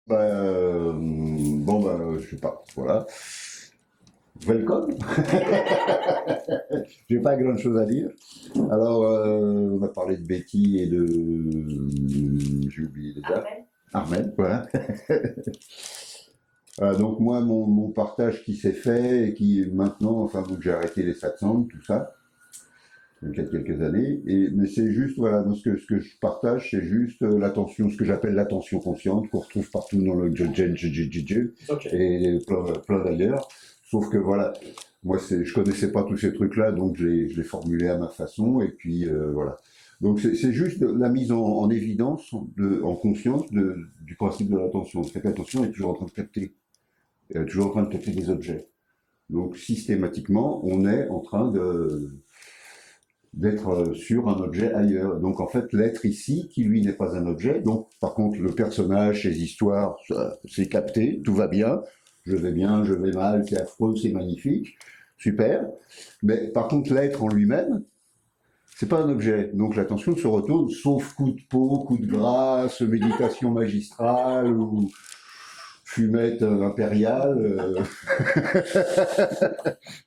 Bon, je sais pas, voilà. Welcome. J'ai pas grand chose à dire. Alors, on a parlé de Betty et de. J'ai oublié déjà. Armel, voilà. Donc, moi, mon partage qui s'est fait et qui maintenant, enfin, donc j'ai arrêté les satsangs, tout ça, il y a quelques années. Mais c'est juste, voilà, moi, ce que je partage, c'est juste l'attention, ce que j'appelle l'attention consciente, qu'on retrouve partout dans le Ok. et plein d'ailleurs. Sauf que voilà, moi, je connaissais pas tous ces trucs-là, donc je l'ai formulé à ma façon, et puis voilà. Donc c'est juste la mise en évidence, en conscience du principe de l'attention. C'est que l'attention est toujours en train de capter, toujours en train de capter des objets. Donc systématiquement, on est en train d'être sur un objet ailleurs. Donc en fait, l'être ici, qui lui n'est pas un objet, donc par contre le personnage, ses histoires, c'est capté, tout va bien, je vais bien, je vais mal, c'est affreux, c'est magnifique, super. Mais par contre, l'être en lui-même, c'est pas un objet. Donc l'attention se retourne, sauf coup de peau, coup de grâce, méditation magistrale ou fumette impériale,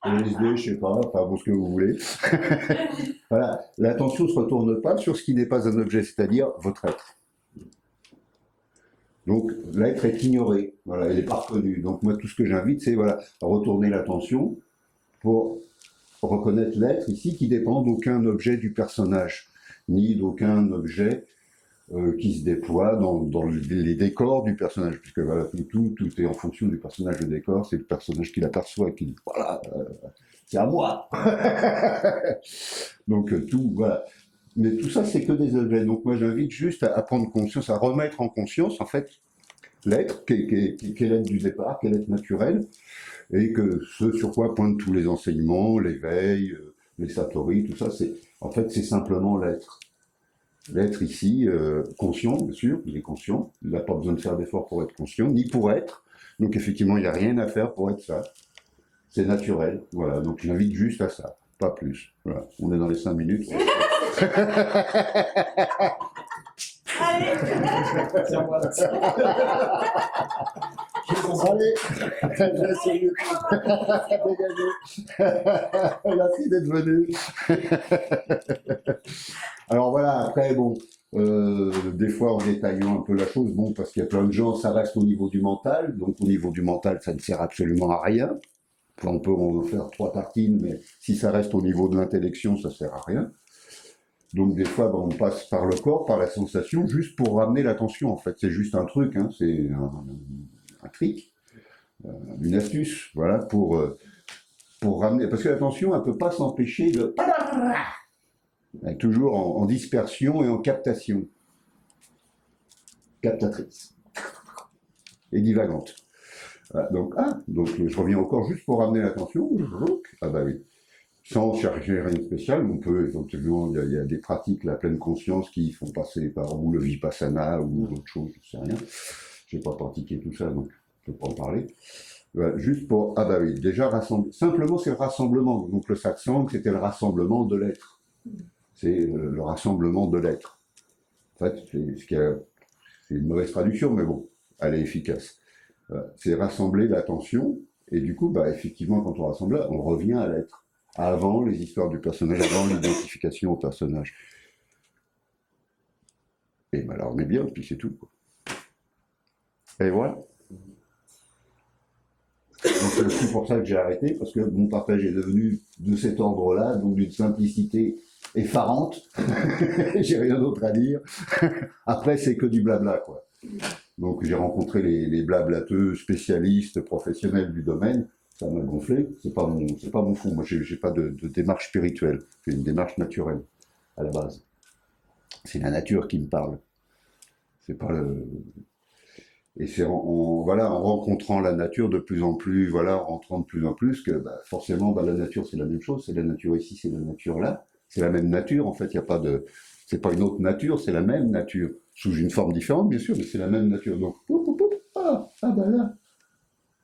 LSD, je sais pas, enfin bon, ce que vous voulez. Voilà, l'attention ne se retourne pas sur ce qui n'est pas un objet, c'est-à-dire votre être. Donc l'être est ignoré, voilà, il n'est pas reconnu. Donc moi, tout ce que j'invite, c'est voilà, à retourner l'attention pour reconnaître l'être ici qui dépend d'aucun objet du personnage, ni d'aucun objet qui se déploie dans les décors du personnage, puisque voilà, tout est en fonction du personnage. Le décor, c'est le personnage qui l'aperçoit, qui dit voilà, c'est à moi. Donc tout, voilà. Mais tout ça, c'est que des objets. Donc moi, j'invite juste à prendre conscience, à remettre en conscience, en fait, l'être, qu'est l'être du départ, qu'est l'être naturel, et que ce sur quoi pointent tous les enseignements, l'éveil, les satori, tout ça, en fait, c'est simplement l'être. L'être ici, conscient, bien sûr, il est conscient, il n'a pas besoin de faire d'efforts pour être conscient, ni pour être. Donc effectivement, il n'y a rien à faire pour être ça. C'est naturel, voilà. Donc j'invite juste à ça, pas plus. Voilà. On est dans les 5 minutes. Allez. Tiens, voilà. Allez, j'ai essayé. Dégagez. Merci d'être venu. Alors voilà, après, bon, des fois en détaillant un peu la chose, bon, parce qu'il y a plein de gens, ça reste au niveau du mental, donc au niveau du mental, ça ne sert absolument à rien. Enfin, on peut en faire 3 tartines, mais si ça reste au niveau de l'intellection, ça sert à rien. Donc des fois, on passe par le corps, par la sensation, juste pour ramener l'attention, en fait. C'est juste un truc, hein, c'est un trick, une astuce, voilà, pour ramener... Parce que l'attention, elle ne peut pas s'empêcher de... Elle est toujours en dispersion et en captation. Captatrice. Et divagante. Voilà, donc je reviens encore juste pour ramener l'attention. Ah bah oui. Sans chercher rien de spécial, on peut éventuellement, il y a des pratiques, la pleine conscience, qui font passer par ou le vipassana ou autre chose, je sais rien. Je n'ai pas pratiqué tout ça, donc je ne peux pas en parler. Juste pour, ah bah oui, déjà rassembler. Simplement, c'est le rassemblement. Donc le satsang, c'était le rassemblement de l'être. C'est le rassemblement de l'être. En fait, c'est une mauvaise traduction, mais bon, elle est efficace. C'est rassembler l'attention, et du coup, effectivement, quand on rassemble là, on revient à l'être. Avant les histoires du personnage, avant l'identification au personnage. Et ben alors on est bien, puis c'est tout. Quoi. Et voilà. Donc c'est aussi pour ça que j'ai arrêté, parce que mon partage est devenu de cet ordre-là, donc d'une simplicité effarante. J'ai rien d'autre à dire. Après, c'est que du blabla, quoi. Donc j'ai rencontré les blablateux spécialistes, professionnels du domaine. Ça m'a gonflé. C'est pas mon fond. Moi, j'ai pas de démarche spirituelle. J'ai une démarche naturelle à la base. C'est la nature qui me parle. C'est pas le. Et c'est voilà, en rencontrant la nature de plus en plus, voilà, en rentrant de plus en plus, que forcément, la nature, c'est la même chose. C'est la nature ici, c'est la nature là. C'est la même nature, en fait. Il n'y a pas de. C'est pas une autre nature, c'est la même nature. Sous une forme différente, bien sûr, mais c'est la même nature. Donc, là.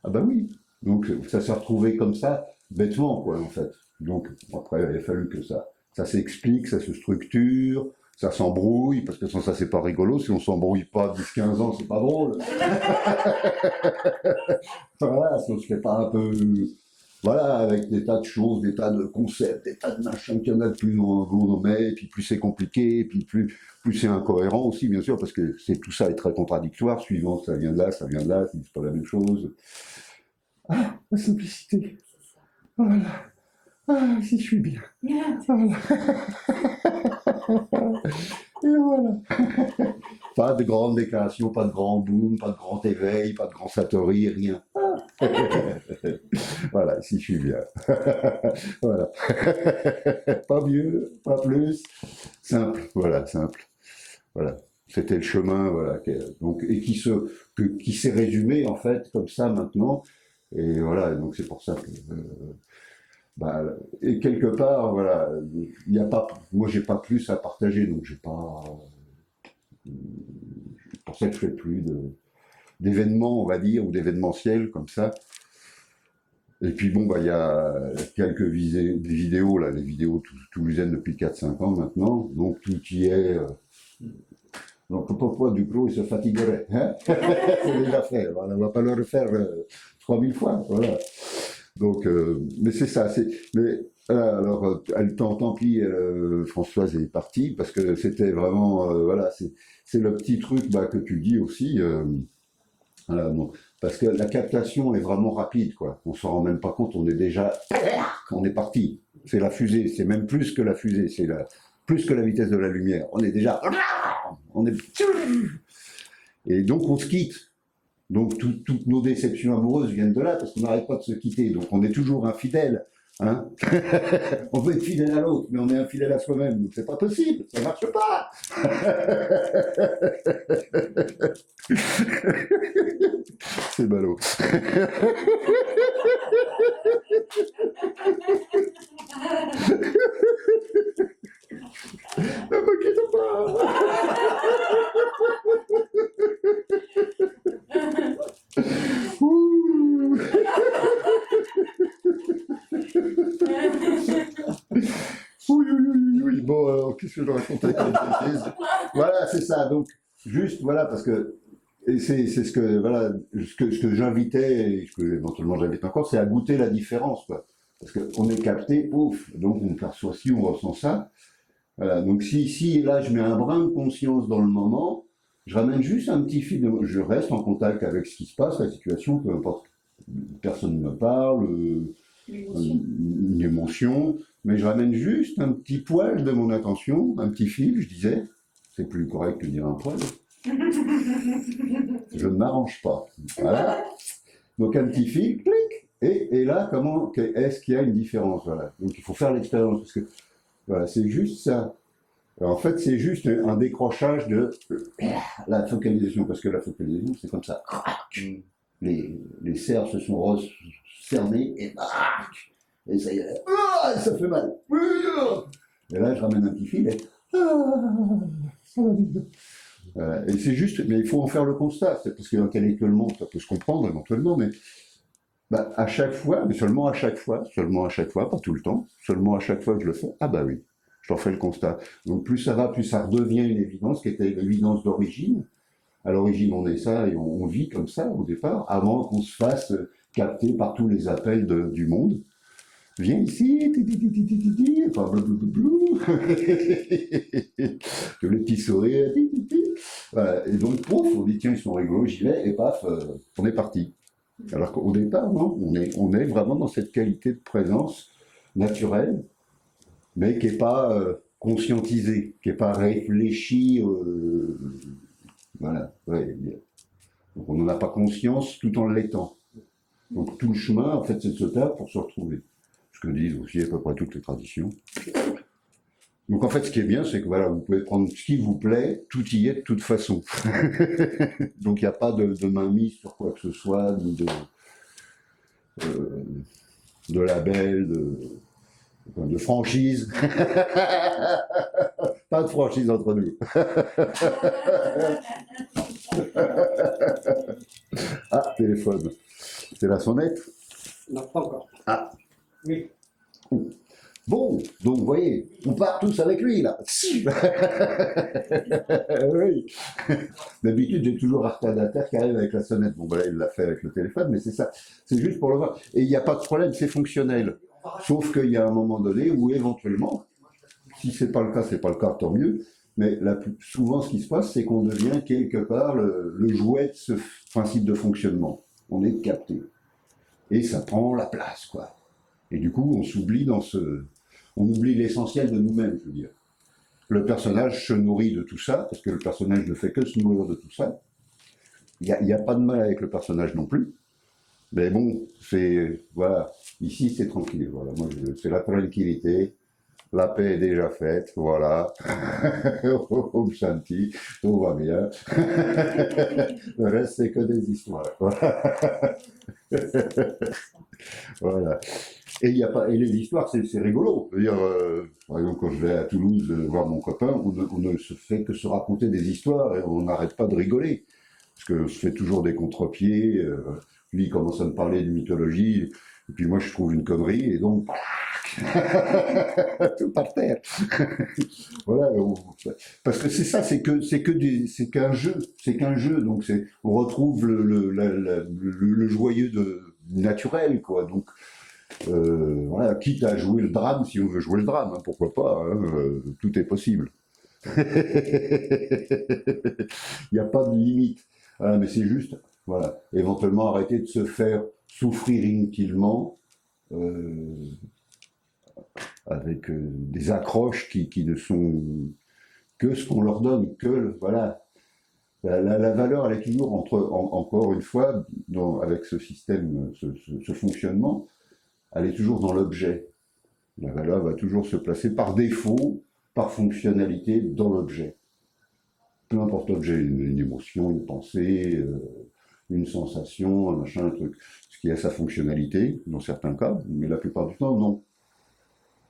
Ah bah oui. Donc, ça s'est retrouvé comme ça, bêtement, quoi, en fait. Donc, après, il a fallu que ça s'explique, ça se structure, ça s'embrouille, parce que sans ça, c'est pas rigolo. Si on s'embrouille pas 10-15 ans, c'est pas drôle. Voilà, si on se fait pas un peu... Voilà, avec des tas de choses, des tas de concepts, des tas de machins, qu'il y en a de plus on met, et puis plus c'est compliqué, et puis plus c'est incohérent aussi, bien sûr, parce que tout ça est très contradictoire, suivant ça vient de là, c'est pas la même chose. Ah, la simplicité. Voilà. Ah, si je suis bien. Voilà. Et voilà. Pas de grandes déclarations, pas de grand boom, pas de grand éveil, pas de grand satori, rien. Voilà, si je suis bien. Voilà. Pas mieux, pas plus. Simple, voilà, simple. Voilà. C'était le chemin, voilà. Donc, et qui s'est résumé, en fait, comme ça maintenant. Et voilà, donc c'est pour ça que. Et quelque part, voilà, il n'y a pas. Moi, j'ai pas plus à partager, donc j'ai pas. C'est pour ça que je fais plus d'événements, on va dire, ou d'événementiels comme ça. Et puis bon, il y a quelques vidéos, là, les vidéos toulousaines depuis 4-5 ans maintenant, donc tout y est. Donc pourquoi du coup il se fatiguerait, hein. C'est déjà fait, on ne va pas le refaire 3000 fois, voilà. Donc, mais c'est ça, mais alors, tant pis, Françoise est partie, parce que c'était vraiment, voilà, c'est le petit truc que tu dis aussi, voilà, donc, parce que la captation est vraiment rapide, quoi. On s'en rend même pas compte, on est parti. C'est la fusée, c'est même plus que la fusée, c'est plus que la vitesse de la lumière. On est déjà, et donc on se quitte. Donc toutes nos déceptions amoureuses viennent de là, parce qu'on n'arrête pas de se quitter. Donc on est toujours infidèle. Hein. On veut être fidèle à l'autre, mais on est infidèle à soi-même. Donc c'est pas possible, ça marche pas. C'est ballot. Ne me quitte pas. Ouh. Oui. Bon, alors, qu'est-ce que je racontais comme bêtise. Voilà, c'est ça. Donc, juste, voilà, parce que c'est ce que, voilà, ce que j'invitais, et ce que éventuellement j'invite encore, c'est à goûter la différence, quoi. Parce qu'on est capté, ouf, donc on perçoit ci, on ressent ça. Voilà, donc si là je mets un brin de conscience dans le moment, je ramène juste un petit fil, je reste en contact avec ce qui se passe, la situation, peu importe, personne ne me parle, une émotion, mais je ramène juste un petit poil de mon attention, un petit fil, je disais, c'est plus correct que dire un poil, je ne m'arrange pas, voilà, donc un petit fil, clic, et là, est-ce qu'il y a une différence, voilà, donc il faut faire l'expérience, parce que voilà, c'est juste ça. Alors, en fait, c'est juste un décrochage de la focalisation, parce que la focalisation, c'est comme ça. Les cerfs se sont cernés et ça y est, ça fait mal. Et là, je ramène un petit fil et ça va mieux. Et c'est juste, mais il faut en faire le constat, parce qu'intellectuellement, ça peut se comprendre éventuellement, mais à chaque fois, mais seulement à chaque fois, pas tout le temps, seulement à chaque fois que je le fais, ah bah oui, je t'en fais le constat. Donc plus ça va, plus ça redevient une évidence, qui était l'évidence d'origine. À l'origine, on est ça et on vit comme ça au départ, avant qu'on se fasse capter par tous les appels du monde. Viens ici, enfin, que le petit sourire, voilà. Et donc, pouf, on dit tiens, ils sont rigolos, j'y vais, et paf, on est parti. Alors qu'au départ, non, on est vraiment dans cette qualité de présence naturelle, mais qui n'est pas conscientisée, qui n'est pas réfléchie. Voilà. Ouais. Donc on n'en a pas conscience tout en l'étant. Donc tout le chemin, en fait, c'est de se perdre pour se retrouver. Ce que disent aussi à peu près toutes les traditions. Donc en fait, ce qui est bien, c'est que voilà, vous pouvez prendre ce qui vous plaît, tout y est de toute façon. Donc il n'y a pas de mainmise sur quoi que ce soit, ni de label, de franchise. Pas de franchise entre nous. Ah, téléphone. C'est la sonnette? Non, pas encore. Ah. Oui. Bon, Donc, vous voyez, on part tous avec lui, là. Oui. D'habitude, j'ai toujours un retardataire qui arrive avec la sonnette. Bon, ben là, il l'a fait avec le téléphone, mais c'est ça. C'est juste pour le voir. Et il n'y a pas de problème, c'est fonctionnel. Sauf qu'il y a un moment donné où, éventuellement, si c'est pas le cas, c'est pas le cas, tant mieux. Mais souvent, ce qui se passe, c'est qu'on devient quelque part le jouet de ce principe de fonctionnement. On est capté. Et ça prend la place, quoi. Et du coup, on s'oublie on oublie l'essentiel de nous-mêmes, je veux dire. Le personnage se nourrit de tout ça, parce que le personnage ne fait que se nourrir de tout ça. Il n'y a pas de mal avec le personnage non plus. Mais bon, voilà, ici c'est tranquille, voilà. Moi, c'est la tranquillité, la paix est déjà faite, voilà. Om Shanti, tout va bien. Le reste, c'est que des histoires, voilà. Voilà. Et les histoires, c'est rigolo. Je veux dire, par exemple, quand je vais à Toulouse voir mon copain, on ne se fait que se raconter des histoires et on n'arrête pas de rigoler. Parce que je fais toujours des contre-pieds. Lui, il commence à me parler de mythologie. Et puis moi, je trouve une connerie. Et donc, tout par terre. Voilà. Parce que c'est ça, c'est qu'un jeu. C'est qu'un jeu. Donc, on retrouve le joyeux naturel, quoi. Donc, voilà, quitte à jouer le drame, si on veut jouer le drame, hein, pourquoi pas, hein, tout est possible. Il n'y a pas de limite. Voilà, mais c'est juste, voilà, éventuellement arrêter de se faire souffrir inutilement avec des accroches qui ne sont que ce qu'on leur donne, voilà. La valeur, elle est toujours encore une fois, avec ce système, ce fonctionnement, elle est toujours dans l'objet. La valeur va toujours se placer par défaut, par fonctionnalité, dans l'objet. Peu importe l'objet, une émotion, une pensée, une sensation, un machin, un truc. Ce qui a sa fonctionnalité, dans certains cas, mais la plupart du temps, non.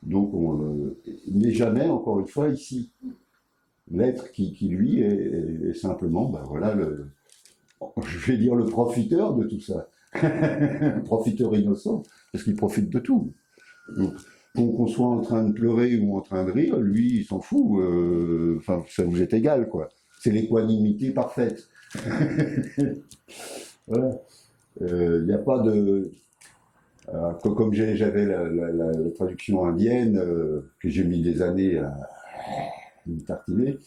Donc, il n'est jamais, encore une fois, ici. L'être qui lui, est simplement, ben voilà, je vais dire le profiteur de tout ça. Le profiteur innocent, parce qu'il profite de tout. Donc, qu'on soit en train de pleurer ou en train de rire, lui, il s'en fout. Enfin, ça vous est égal, quoi. C'est l'équanimité parfaite. Voilà. Il n'y a pas de... comme j'avais la traduction indienne, que j'ai mis des années à me tartiner,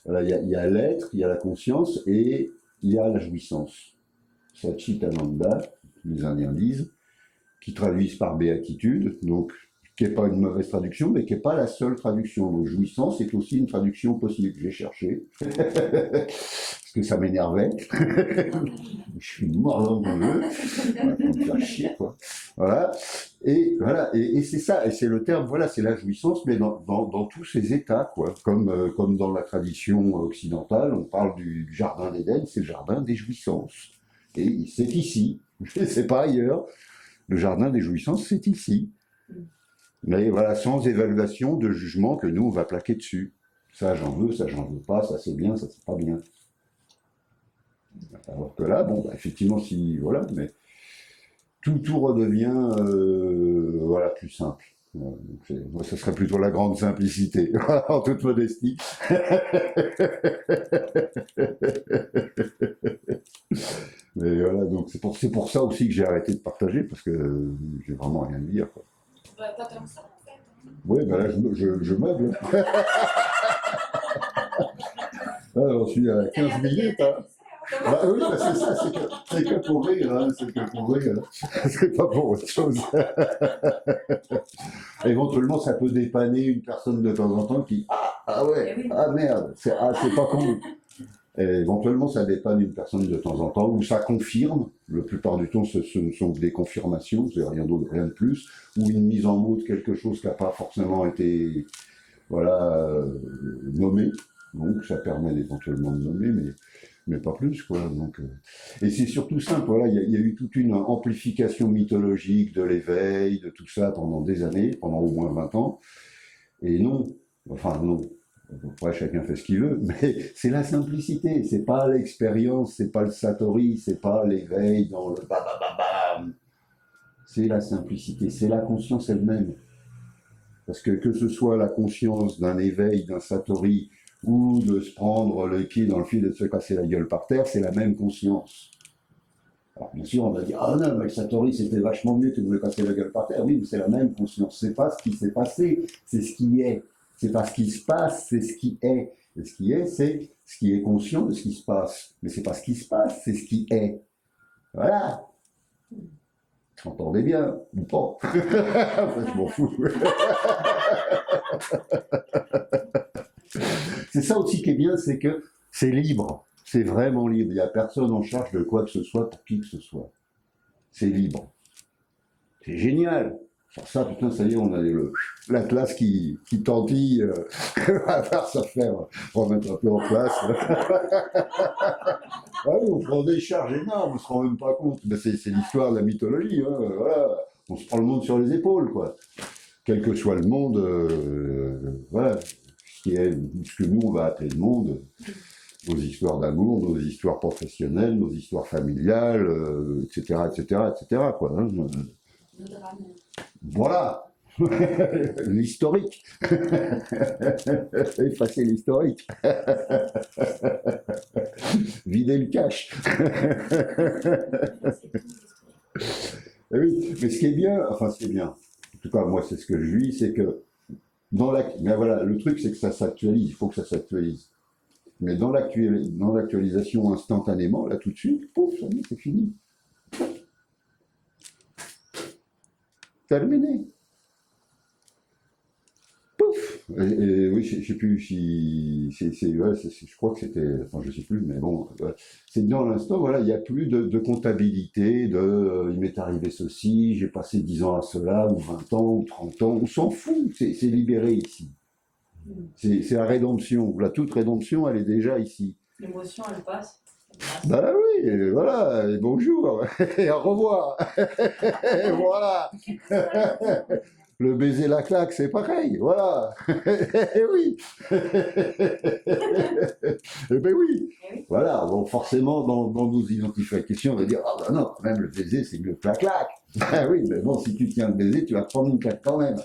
voilà, il y a l'être, il y a la conscience et il y a la jouissance. Satchitananda, les Indiens disent, qui traduisent par béatitude, donc qui n'est pas une mauvaise traduction, mais qui n'est pas la seule traduction. Donc jouissance est aussi une traduction possible. J'ai cherché, parce que ça m'énervait. Je suis mort dans le jeu. Voilà, faut me faire chier, quoi. Voilà. Et voilà, et c'est ça, et c'est le terme, voilà, c'est la jouissance, mais dans tous ces états, quoi. Comme dans la tradition occidentale, on parle du jardin d'Éden, c'est le jardin des jouissances. Et c'est ici, c'est pas ailleurs. Le jardin des jouissances, c'est ici. Mais voilà, sans évaluation de jugement que nous, on va plaquer dessus. Ça, j'en veux pas, ça c'est bien, ça c'est pas bien. Alors que là, bon, bah, effectivement, voilà, mais tout redevient, voilà, plus simple. Moi, ce serait plutôt la grande simplicité, en toute modestie. Mais voilà, donc c'est pour ça aussi que j'ai arrêté de partager, parce que j'ai vraiment rien à dire, quoi. Bah, pas comme ça, en fait. Oui, ben là, je meuble. On suis à 15 minutes. Hein. Bah oui, bah c'est ça, c'est que pour rire, hein, c'est que pour rire. C'est pas pour autre chose. Éventuellement, ça peut dépanner une personne de temps en temps qui ah ouais, ah merde, c'est pas cool. Et éventuellement, ça dépanne une personne de temps en temps, ou ça confirme. La plupart du temps, ce sont des confirmations, c'est rien d'autre, rien de plus, ou une mise en mots de quelque chose qui n'a pas forcément été, voilà, nommé. Donc, ça permet éventuellement de nommer, mais pas plus, quoi. Donc, et c'est surtout simple, voilà, il y a eu toute une amplification mythologique de l'éveil, de tout ça pendant des années, pendant au moins 20 ans. Et non, enfin non. Après, chacun fait ce qu'il veut, mais c'est la simplicité, c'est pas l'expérience, c'est pas le satori, c'est pas l'éveil dans le babababam. C'est la simplicité, c'est la conscience elle-même. Parce que ce soit la conscience d'un éveil, d'un satori, ou de se prendre les pieds dans le fil et de se casser la gueule par terre, c'est la même conscience. Alors bien sûr, on va dire, ah non, mais le satori, c'était vachement mieux que de me casser la gueule par terre. Oui, mais c'est la même conscience. C'est pas ce qui s'est passé, c'est ce qui est. C'est pas ce qui se passe, c'est ce qui est. Et ce qui est, c'est ce qui est conscient de ce qui se passe. Mais c'est pas ce qui se passe, c'est ce qui est. Voilà. Entendez bien, ou pas. Enfin, je m'en fous. C'est ça aussi qui est bien, c'est que c'est libre. C'est vraiment libre. Il n'y a personne en charge de quoi que ce soit pour qui que ce soit. C'est libre. C'est génial. Sur ça, putain, ça y est, on a l'Atlas qui tentille. À part se faire remettre un peu en place. Ah oui, on prend des charges énormes, on ne se rend même pas compte. Mais c'est l'histoire de la mythologie. Hein, voilà. On se prend le monde sur les épaules, quoi. Quel que soit le monde, voilà. Ce que nous, on va appeler le monde. Nos histoires d'amour, nos histoires professionnelles, nos histoires familiales, etc., etc., etc., quoi. Hein. Voilà. L'historique. Effacer l'historique. Vider le cache. Et oui, mais ce qui est bien, enfin ce qui est bien, en tout cas moi c'est ce que je vis, c'est que mais voilà, le truc c'est que ça s'actualise, il faut que ça s'actualise. Mais dans l'actualisation instantanément, là tout de suite, pouf, ça y est, c'est fini. Terminé. Pouf. Et oui, je sais plus si ouais, je crois que c'était, enfin je sais plus, mais bon, ouais. C'est dans l'instant, voilà, il n'y a plus de comptabilité, il m'est arrivé ceci, j'ai passé 10 ans à cela, ou 20 ans, ou 30 ans, on s'en fout, c'est libéré ici. C'est la rédemption. La toute rédemption, elle est déjà ici. L'émotion, elle passe. Bah oui, et voilà, et bonjour, et au revoir. Et voilà. Le baiser, la claque, c'est pareil, voilà. Et oui. Eh ben oui. Voilà, bon, forcément, dans nos identifications, on va dire, ah ben non, quand même, le baiser, c'est mieux que la claque. Ah oui, mais bon, si tu tiens le baiser, tu vas te prendre une claque quand même.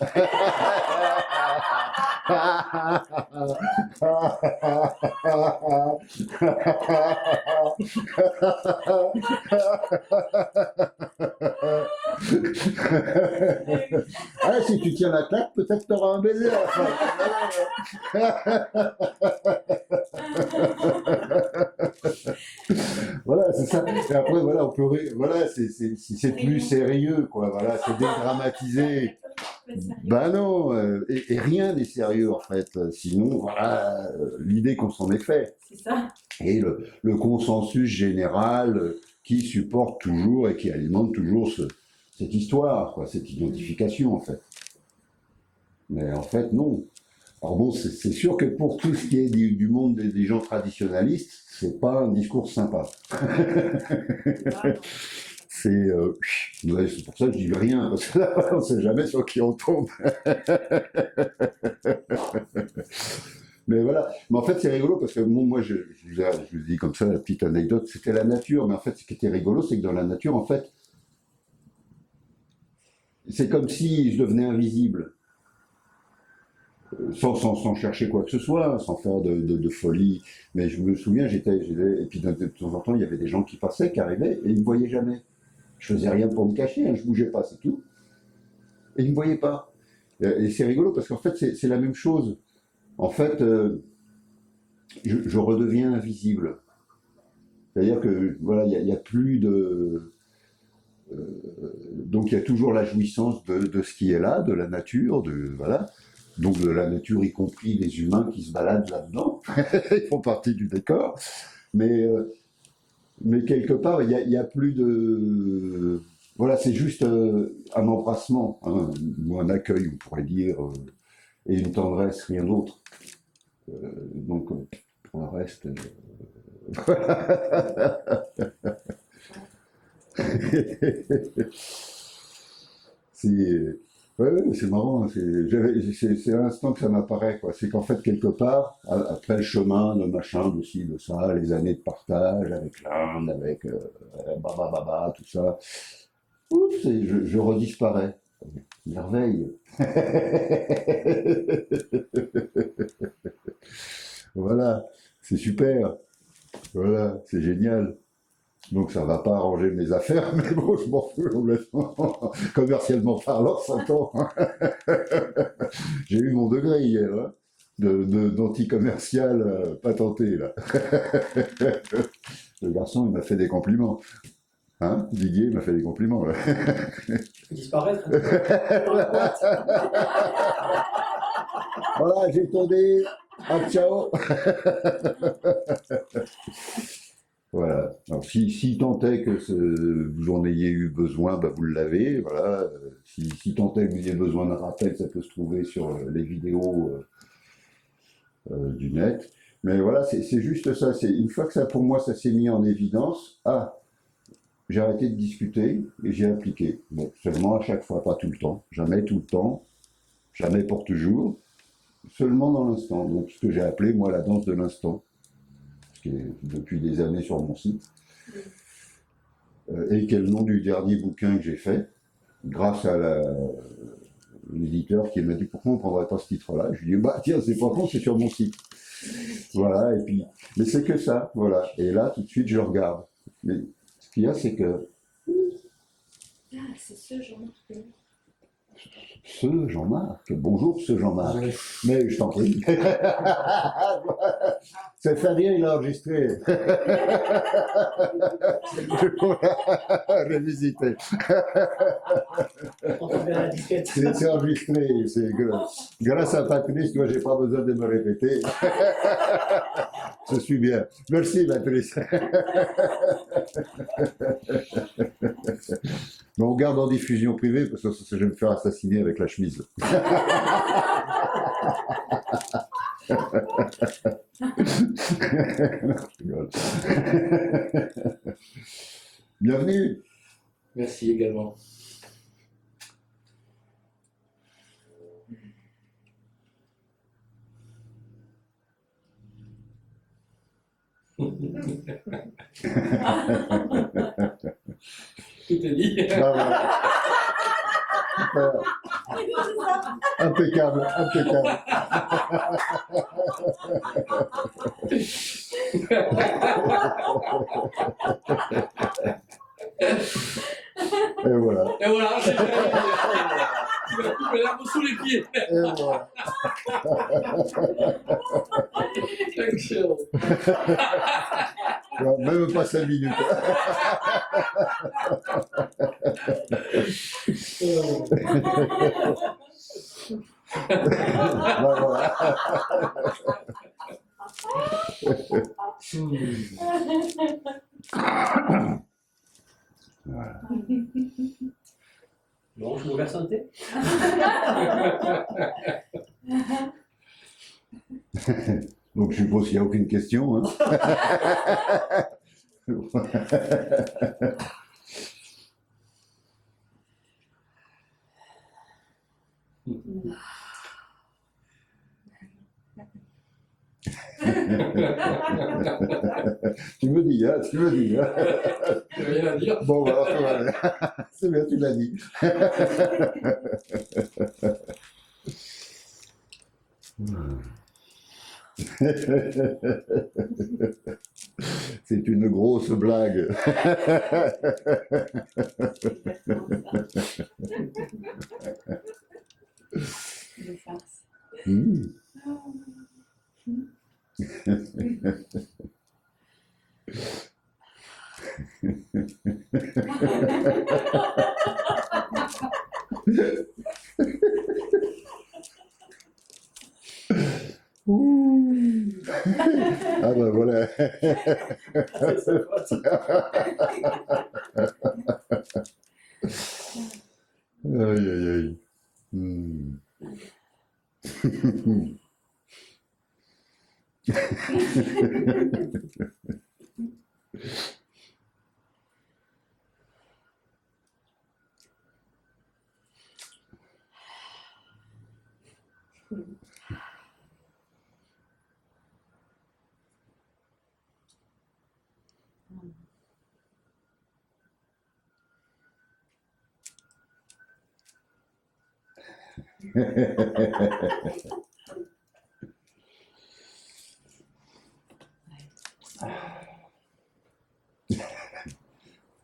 Ah, si tu tiens la claque, peut-être que tu auras un baiser à la fin. Voilà, c'est ça. Et après, voilà, on peut voilà, c'est plus sérieux, quoi. Voilà, c'est dédramatisé. Ben non, et rien n'est sérieux en fait. Sinon, voilà, l'idée qu'on s'en est fait. C'est ça. Et le consensus général qui supporte toujours et qui alimente toujours cette histoire, quoi, cette identification en fait. Mais en fait, non. Alors bon, c'est sûr que pour tout ce qui est du monde des gens traditionnalistes, c'est pas un discours sympa. C'est pour ça que je dis rien, parce que là, on ne sait jamais sur qui on tombe. Mais voilà. Mais en fait, c'est rigolo parce que moi, je vous dis comme ça, la petite anecdote, c'était la nature. Mais en fait, ce qui était rigolo, c'est que dans la nature, en fait, c'est comme si je devenais invisible. Sans chercher quoi que ce soit, sans faire de folie. Mais je me souviens, et puis de temps en temps, il y avait des gens qui passaient, qui arrivaient, et ils ne me voyaient jamais. Je faisais rien pour me cacher, hein, je bougeais pas, c'est tout. Et ils ne me voyaient pas. Et c'est rigolo parce qu'en fait, c'est la même chose. En fait, je redeviens invisible. C'est-à-dire que voilà, il y a plus de. Donc il y a toujours la jouissance de ce qui est là, de la nature, voilà. Donc de la nature, y compris les humains qui se baladent là-dedans, ils font partie du décor. Mais quelque part, il y a plus de. Voilà, c'est juste un embrassement, hein, ou un accueil, on pourrait dire, et une tendresse, rien d'autre. Donc, pour le reste. C'est marrant, hein, c'est à l'instant que ça m'apparaît, quoi. C'est qu'en fait, quelque part, après le chemin, le machin, de ci, de ça, les années de partage avec l'Inde, avec baba, tout ça, oups, je redisparais. Merveille. Voilà, c'est super. Voilà, c'est génial. Donc ça va pas arranger mes affaires, mais bon, je m'en fous complètement. Commercialement parlant, ça s'entend. J'ai eu mon degré hier, hein, d'anti-commercial patenté, là. Le garçon, il m'a fait des compliments. Hein, Didier m'a fait des compliments. Ouais. Disparaître. Voilà, j'ai tourné. Ah, ciao. Voilà. Alors, si tant est que vous en ayez eu besoin, bah, vous l'avez. Voilà. Si tant est que vous ayez besoin d'un rappel, ça peut se trouver sur les vidéos du net. Mais voilà, c'est juste ça. Une fois que ça, pour moi, ça s'est mis en évidence, j'ai arrêté de discuter et j'ai appliqué. Bon, seulement à chaque fois, pas tout le temps. Jamais tout le temps. Jamais pour toujours. Seulement dans l'instant. Donc, ce que j'ai appelé, moi, la danse de l'instant. Ce qui est depuis des années sur mon site. Et qui est le nom du dernier bouquin que j'ai fait, grâce à l'éditeur qui m'a dit pourquoi on ne prendrait pas ce titre-là. Je lui ai dit, bah tiens, c'est pas con, c'est sur mon site. Voilà, et puis, mais c'est que ça, voilà. Et là, tout de suite, je regarde. Mais ce qu'il y a, c'est que Ah, c'est ce Jean-Marc. ce Jean-Marc, bonjour ce Jean-Marc, mais je t'en prie. C'est Fabien, il a enregistré. Révisité. On va la disquette. C'est enregistré. Grâce à Patrice, moi, j'ai pas besoin de me répéter. Je suis bien. Merci, Patrice. Mais on garde en diffusion privée parce que je vais me faire assassiner avec la chemise. Je rigole. Bienvenue. Merci également. Tout est dit. Bravo. Super. Impeccable, impeccable. Et voilà. Et voilà, c'est tu vas couper l'arbre sous les pieds. Et voilà. Excellent. Ouais, même pas 5 minutes. Voilà. Voilà. Bon, je vous remercie un thé. Donc je suppose qu'il n'y a aucune question. Hein. Tu me dis, hein, tu me dis. Hein. Rien à dire. Bon, alors, tout va bien. C'est bien, tu l'as dit. C'est une grosse blague. De farce. Mmh. Ouh. Ah ben voilà. Aïe aïe aïe. Hmm.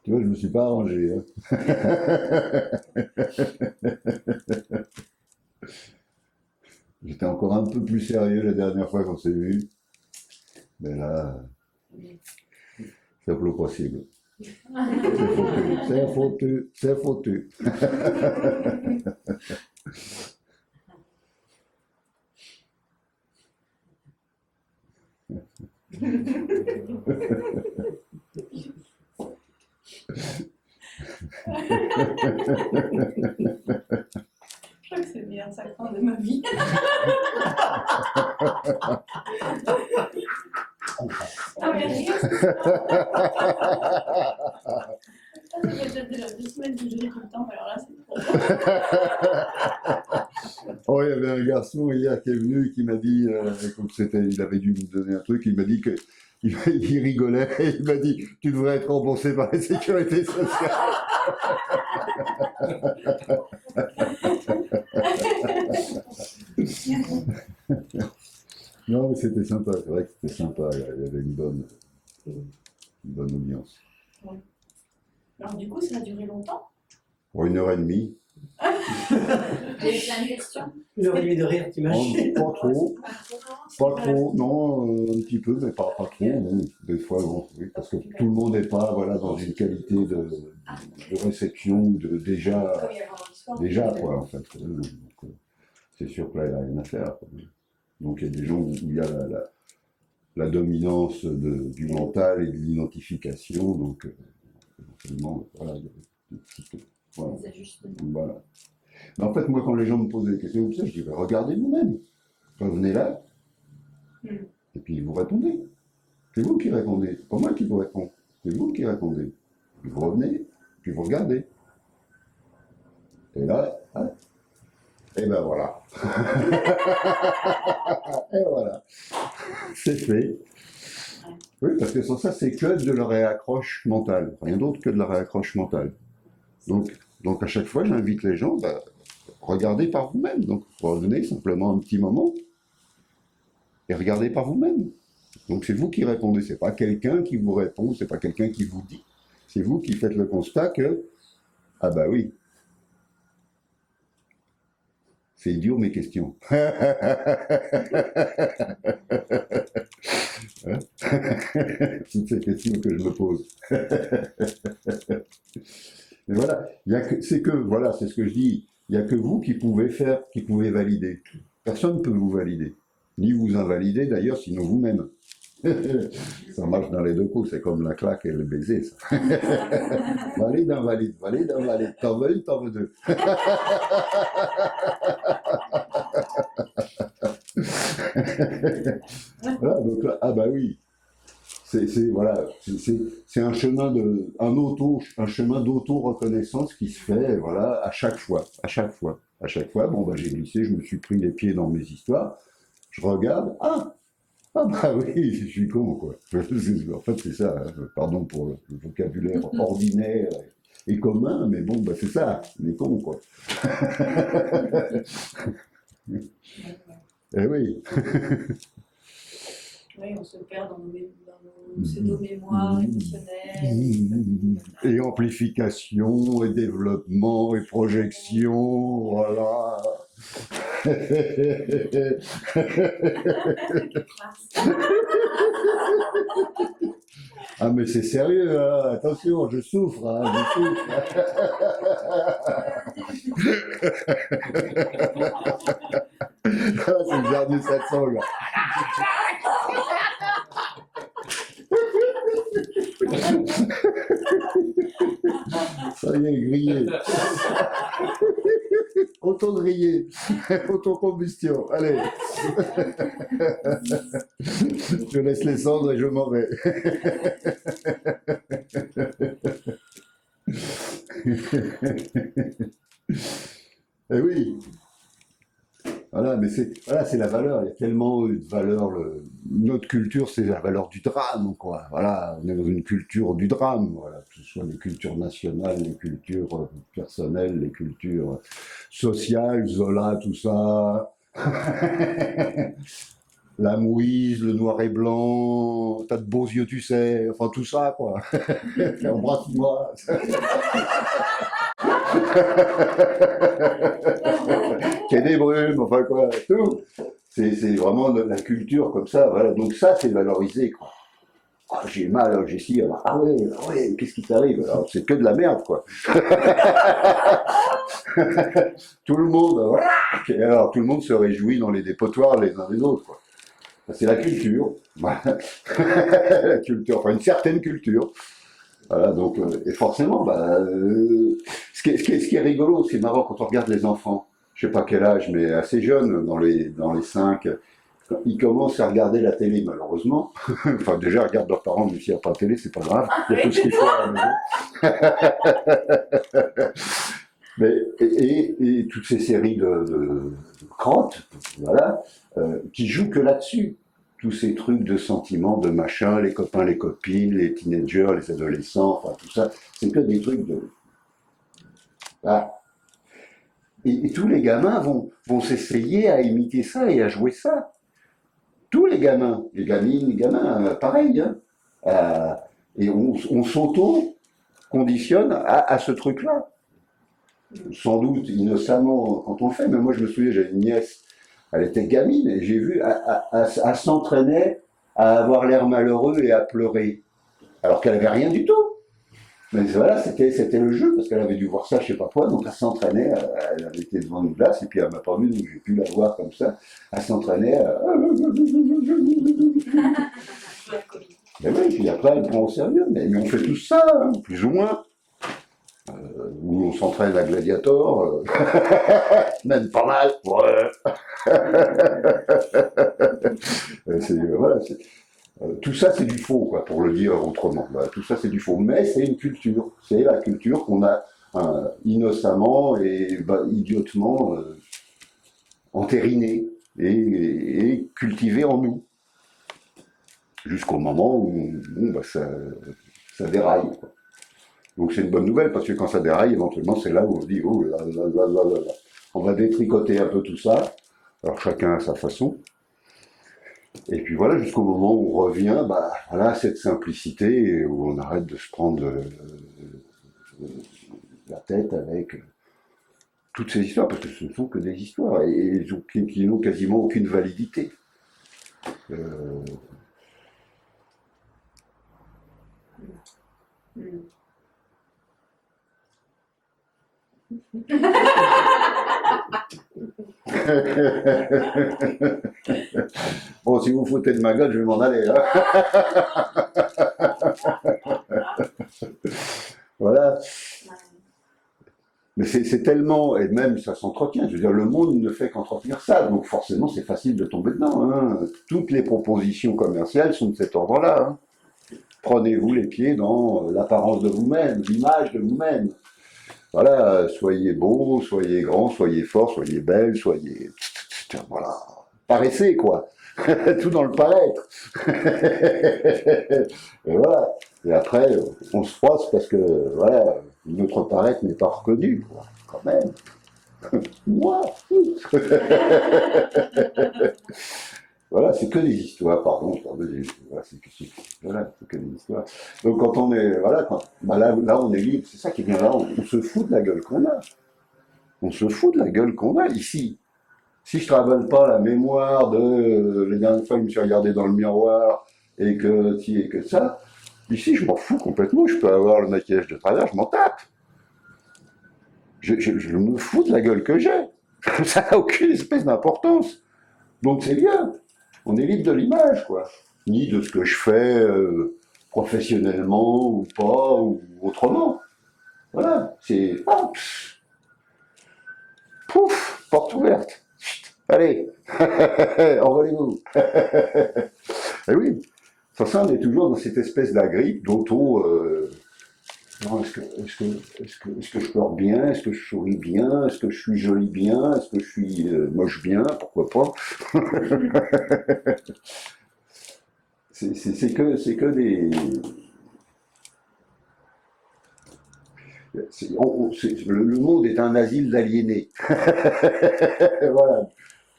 Tu vois, je me suis pas arrangé. Hein. J'étais encore un peu plus sérieux la dernière fois qu'on s'est vu. Mais là, c'est plus possible. C'est foutu, c'est foutu. Je crois que c'est le meilleur sacrement de ma vie. Ah mais rien. Ça fait déjà 2 semaines que je l'ai tout le temps, alors là c'est trop. Oh, il y avait un garçon hier qui est venu et qui m'a dit, comme c'était, il avait dû me donner un truc, il m'a dit que il rigolait et il m'a dit tu devrais être remboursé par la sécurité sociale. Non, mais c'était sympa, c'est vrai que c'était sympa, il y avait une bonne ambiance. Alors du coup ça a duré longtemps. Pour 1h30. Il y a eu plein de questions. Une heure et demie de rire, t'imagines? Pas trop. Pas trop, non, un petit peu, mais pas trop. Non. Des fois, bon, oui, parce que tout le monde n'est pas voilà, dans une qualité de réception ou de déjà quoi, en fait. Donc, c'est sûr que là, il n'y a rien à faire. Quoi. Donc, il y a des gens où il y a la dominance du mental et de l'identification. Donc, éventuellement, voilà, il y a des petites. Voilà. Des ajustements. Voilà. Mais en fait, moi, quand les gens me posent des questions comme ça, je dis regardez vous-même. Revenez là. Et puis vous répondez. C'est vous qui répondez. C'est pas moi qui vous réponds. C'est vous qui répondez. Puis vous revenez, puis vous regardez. Et là, hein, et ben voilà. Et voilà. C'est fait. Oui, parce que sans ça, c'est que de la réaccroche mentale. Rien d'autre que de la réaccroche mentale. Donc à chaque fois, j'invite les gens, regardez par vous-même. Donc revenez simplement un petit moment et regardez par vous-même. Donc c'est vous qui répondez, c'est pas quelqu'un qui vous répond, c'est pas quelqu'un qui vous dit. C'est vous qui faites le constat que, ah bah oui, c'est idiot mes questions. Toutes ces questions que je me pose. Mais voilà, voilà, c'est ce que je dis, il n'y a que vous qui pouvez valider. Personne ne peut vous valider, ni vous invalider d'ailleurs, sinon vous-même. Ça marche dans les deux coups, c'est comme la claque et le baiser, ça. Valide, invalide, t'en veux une, t'en veux deux. Voilà, donc là, ah bah oui. C'est un chemin d'auto-reconnaissance qui se fait, voilà, à chaque fois. Bon, bah, j'ai glissé, je me suis pris les pieds dans mes histoires, je regarde, ah bah oui, je suis con, quoi. En fait, c'est ça, hein. Pardon pour le vocabulaire ordinaire et commun, mais bon, bah c'est ça, les cons, quoi. Eh oui. Oui, on se perd dans nos pseudo-mémoires émotionnelles. Et amplification, et développement, et projection, voilà. Ah mais c'est sérieux, hein. Attention, je souffre, hein, je souffre. Ah, c'est le dernier satsang, là. Ça y est, grillé. Auto-grillé. Auto-combustion. Allez. Je laisse les cendres et je m'en vais. Eh oui. Voilà, mais c'est la valeur. Il y a tellement de valeur. Notre culture, c'est la valeur du drame, quoi. Voilà, on est dans une culture du drame, voilà, que ce soit les cultures nationales, les cultures personnelles, les cultures sociales, Zola, tout ça. La mouise, le noir et blanc, t'as de beaux yeux, tu sais, enfin tout ça, quoi. Embrasse-moi. Quai des brumes, enfin quoi, tout. C'est vraiment la culture comme ça, voilà. Donc ça, c'est valorisé, quoi. Ah, j'ai mal, j'ai si, ah ouais, qu'est-ce qui t'arrive? Alors, c'est que de la merde, quoi. Tout le monde, et alors tout le monde se réjouit dans les dépotoirs les uns les autres, quoi. C'est la culture, voilà. La culture, enfin une certaine culture. Voilà, donc, et forcément, ce qui est rigolo, c'est marrant quand on regarde les enfants, je sais pas quel âge, mais assez jeunes, dans les 5, ils commencent à regarder la télé, malheureusement. Enfin, déjà, ils regardent leurs parents, mais s'il n'y a pas de télé, c'est pas grave, il y a tout ce qu'il faut à la maison. Mais, et toutes ces séries de crottes, voilà, qui jouent que là-dessus. Tous ces trucs de sentiments, de machin, les copains, les copines, les teenagers, les adolescents, enfin tout ça, c'est que des trucs de... Ah. Et tous les gamins vont s'essayer à imiter ça et à jouer ça. Tous les gamins, les gamines, les gamins, pareil. Hein. Et on s'auto-conditionne à ce truc-là. Sans doute innocemment quand on le fait, mais moi je me souviens, j'avais une nièce, elle était gamine et j'ai vu, elle s'entraîner à avoir l'air malheureux et à pleurer, alors qu'elle avait rien du tout. Mais voilà, c'était le jeu, parce qu'elle avait dû voir ça, je sais pas quoi, donc elle s'entraînait, elle avait été devant une glace, et puis elle m'a pas vu, donc j'ai pu la voir comme ça, elle s'entraînait Mais oui, puis après elle prend au sérieux, mais on fait tout ça, hein, plus ou moins. Où on s'entraîne à Gladiator, même pas mal, ouais. Voilà, tout ça c'est du faux, quoi, pour le dire autrement. Voilà, tout ça c'est du faux, mais c'est une culture, c'est la culture qu'on a innocemment et idiotement entérinée et cultivée en nous, jusqu'au moment où ça déraille, quoi. Donc c'est une bonne nouvelle, parce que quand ça déraille, éventuellement, c'est là où on se dit, oh là là là là là là. On va détricoter un peu tout ça, alors chacun à sa façon. Et puis voilà, jusqu'au moment où on revient, voilà, cette simplicité, où on arrête de se prendre la tête avec toutes ces histoires, parce que ce ne sont que des histoires, et qui n'ont quasiment aucune validité. Bon, si vous foutez de ma gueule, je vais m'en aller. Hein. Voilà. Mais c'est tellement, et même ça s'entretient, je veux dire, le monde ne fait qu'entretenir ça, donc forcément c'est facile de tomber dedans. Hein. Toutes les propositions commerciales sont de cet ordre-là. Hein. Prenez-vous les pieds dans l'apparence de vous-même, l'image de vous-même. Voilà, soyez beau, soyez grand, soyez fort, soyez belle, soyez... Voilà, paraissez, quoi. Tout dans le paraître. Et voilà. Et après, on se froisse parce que, voilà, notre paraître n'est pas reconnu, quoi, quand même. Moi. Voilà, c'est que des histoires, pardon, voilà, c'est que des histoires. Donc quand on est, voilà, là on est libre, c'est ça qui est bien là, on se fout de la gueule qu'on a. On se fout de la gueule qu'on a ici. Si je travaille pas la mémoire de la dernière fois que je me suis regardé dans le miroir et que ci et que ça, ici je m'en fous complètement, je peux avoir le maquillage de travers, je m'en tape. Je me fous de la gueule que j'ai. Ça n'a aucune espèce d'importance. Donc c'est bien. On est libre de l'image, quoi. Ni de ce que je fais professionnellement ou pas, ou autrement. Voilà, c'est... Pouf, porte ouverte. Allez, envolez-vous. Et oui, ça on est toujours dans cette espèce d'agrippe d'auto... Non, est-ce que je porte bien? Est-ce que je souris bien? Est-ce que je suis joli bien? Est-ce que je suis moche bien? Pourquoi pas? C'est que des. Le monde est un asile d'aliénés. Voilà.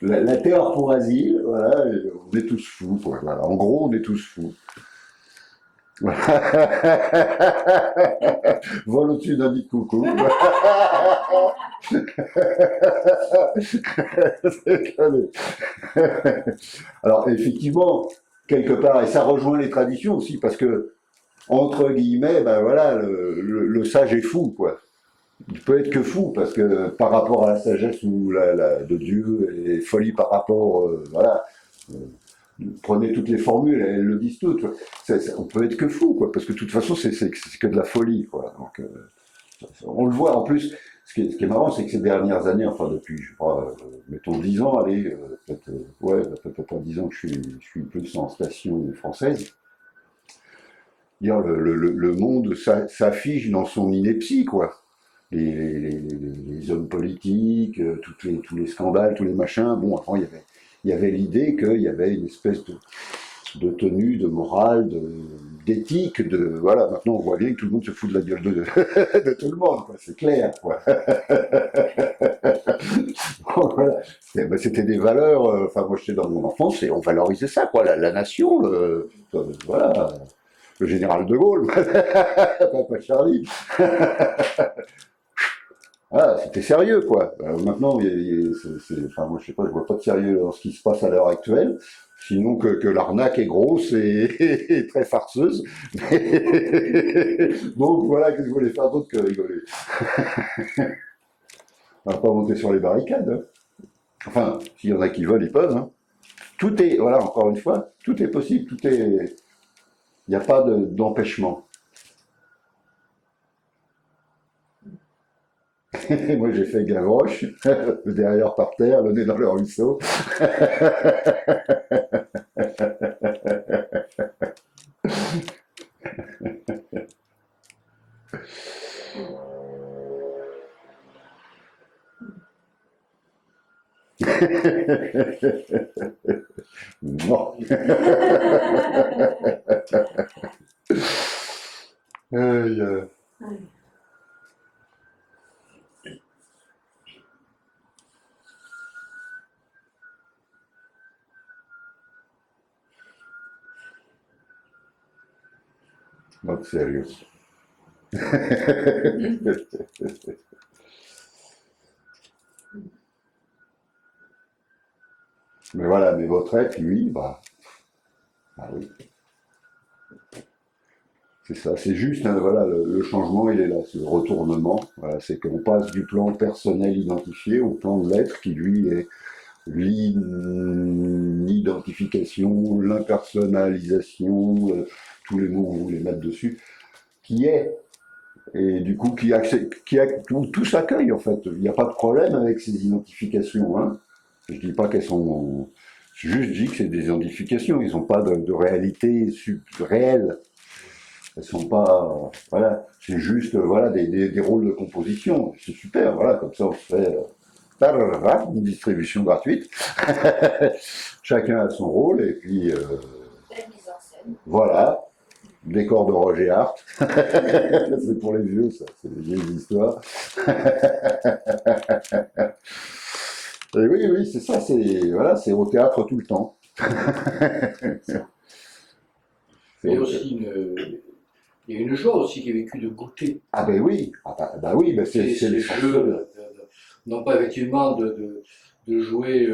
La terre pour asile, voilà, et on est tous fous, quoi. Voilà. En gros, on est tous fous. Vol au-dessus d'un nid de coucou. Alors, effectivement, quelque part, et ça rejoint les traditions aussi, parce que, entre guillemets, ben voilà, le sage est fou, quoi. Il peut être que fou, parce que par rapport à la sagesse de Dieu, et folie par rapport, voilà. Prenez toutes les formules, elles le disent toutes. On peut être que fou, quoi, parce que de toute façon, c'est que de la folie, quoi. Donc, on le voit en plus. Ce qui est marrant, c'est que ces dernières années, enfin depuis, je crois, mettons 10 ans, allez, peut-être pas 10 ans que je suis plus en station française. Dire le monde s'affiche dans son ineptie, quoi. Les hommes politiques, tous les scandales, tous les machins. Bon, avant, il y avait l'idée qu'il y avait une espèce de tenue, de morale, d'éthique, voilà. Maintenant, on voit bien que tout le monde se fout de la gueule de tout le monde, quoi. C'est clair, quoi. Bon, voilà. C'était des valeurs. Enfin, moi, j'étais dans mon enfance et on valorisait ça, quoi. La nation, voilà. Le général de Gaulle, Papa Charlie. Ah, c'était sérieux, quoi. Maintenant, enfin, moi, je sais pas, je vois pas de sérieux dans ce qui se passe à l'heure actuelle, sinon que l'arnaque est grosse et très farceuse. Donc voilà, que je voulais faire d'autre que rigoler. On va pas monter sur les barricades. Hein. Enfin, s'il y en a qui veulent, ils peuvent. Hein. Tout est, voilà, encore une fois, tout est possible, il n'y a pas d'empêchement. Moi j'ai fait Gavroche, le derrière par terre, le nez dans le ruisseau. Non. Not serious. Mais voilà, mais votre être, lui, bah oui. C'est ça, c'est juste, hein, voilà, le changement, il est là, c'est le retournement. Voilà, c'est qu'on passe du plan personnel identifié au plan de l'être qui, lui, est l'identification, l'impersonnalisation, tous les mots que vous voulez mettre dessus, qui est, et du coup, tout s'accueille, en fait. Il n'y a pas de problème avec ces identifications, hein. Je dis pas qu'elles sont... Je dis que c'est des identifications, ils n'ont pas de réalité réelle. Elles sont pas... voilà, c'est juste voilà, des rôles de composition. C'est super, voilà, comme ça on se fait... une distribution gratuite. Chacun a son rôle, et puis... La mise en scène. Voilà, décor de Roger Hart. C'est pour les vieux, ça, c'est des vieilles histoires. Et oui, c'est ça, voilà, c'est au théâtre tout le temps. Il y a aussi il y a une joie aussi qui est vécue de goûter. Ah ben oui, c'est C'est les les jeux, non pas effectivement de jouer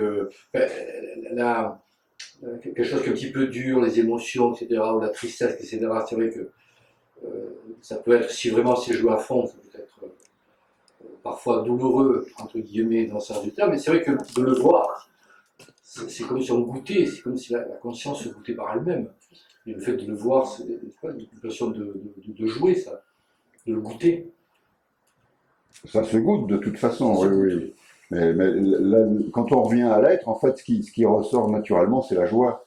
quelque chose qui est un petit peu dur, les émotions, etc., ou la tristesse, etc. C'est vrai que ça peut être, si vraiment c'est joué à fond, ça peut être parfois douloureux, entre guillemets, dans le sens du terme, mais c'est vrai que de le voir, c'est comme si on goûtait, c'est comme si la conscience se goûtait par elle-même. Et le fait de le voir, c'est une question de jouer, ça, de le goûter. Ça se goûte de toute façon, oui. Mais là, quand on revient à l'être, en fait, ce qui ressort naturellement, c'est la joie.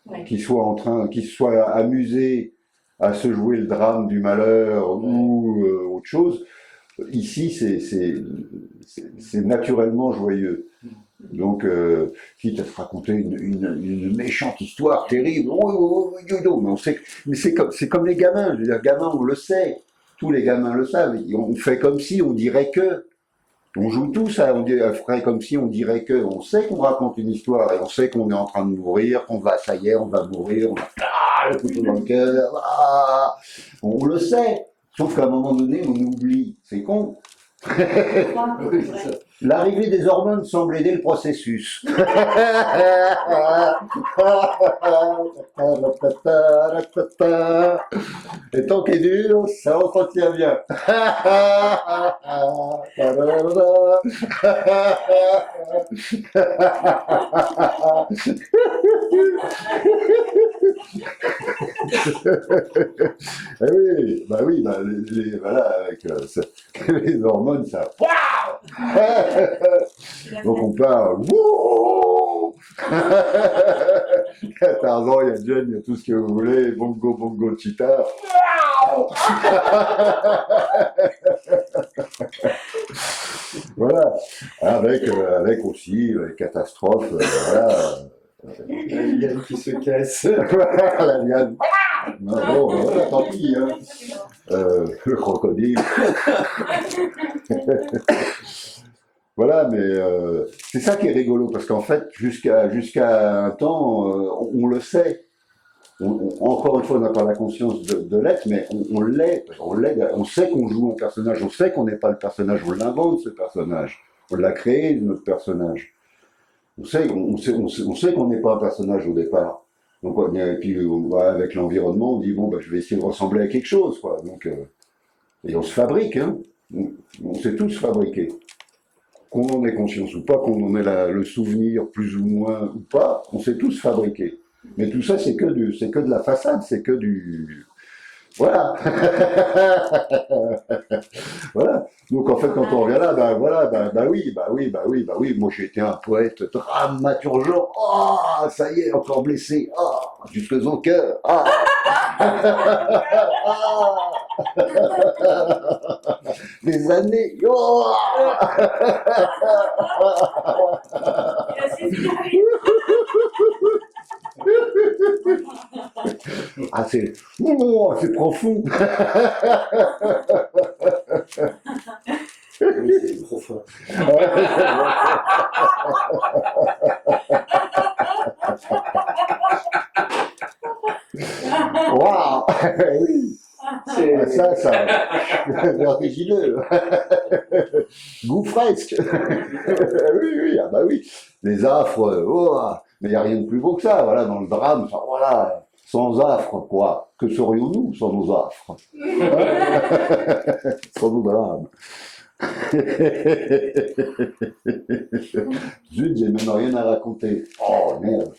Ouais. Qu'il soit amusé à se jouer le drame du malheur ou autre chose. Ici, c'est naturellement joyeux. Donc, quitte à se raconter une méchante histoire terrible, mais on sait, mais c'est comme les gamins. Je veux dire, gamins, on le sait. Tous les gamins le savent. On fait comme si, on dirait que. On joue tous à, ferait comme si on dirait que. On sait qu'on raconte une histoire et on sait qu'on est en train de mourir, qu'on va, ça y est, on va mourir, on va, le couteau dans le cœur, on le sait. Sauf qu'à un moment donné, on oublie. C'est con. Oui, c'est ça. L'arrivée des hormones semble aider le processus. Et tant qu'il dure, ça entretient bien. Eh oui, voilà, avec les hormones, ça. Donc on part. Wouh. Il y a Tarzan, il y a Jen, il y a tout ce que vous voulez, bongo, bongo, cheetah. Voilà, avec aussi les catastrophes, voilà. La liane qui se casse. La liane. Bon, voilà, tant pis, hein. Le crocodile. Voilà, mais c'est ça qui est rigolo, parce qu'en fait, jusqu'à un temps, on le sait. Encore une fois, on n'a pas la conscience de l'être, mais on l'est. On sait qu'on joue un personnage, on sait qu'on n'est pas le personnage, on l'invente ce personnage. On l'a créé, notre personnage. On sait qu'on n'est pas un personnage au départ. Donc, et puis avec l'environnement, on dit bon, je vais essayer de ressembler à quelque chose, quoi. Donc, et on se fabrique, hein. On sait tous fabriquer. Qu'on en ait conscience ou pas, qu'on en ait le souvenir plus ou moins ou pas, on sait tous fabriquer. Mais tout ça, c'est que de la façade, c'est que du, voilà. Voilà. Donc en fait, quand on revient là, oui, moi j'ai été un poète dramaturgeant. Oh, ça y est, encore blessé. Oh, jusque son cœur. Ah. Des années. Oh. Ah, c'est profond. Oui, c'est profond. Waouh. Oui. C'est ça, vertigineux. Gouffresque. Oui, ah bah oui. Les affres, oh, mais il n'y a rien de plus beau que ça, voilà, dans le drame, enfin, voilà. Sans affres, quoi. Que serions-nous sans nos affres? Sans nos drames. Zut, j'ai même rien à raconter. Oh merde.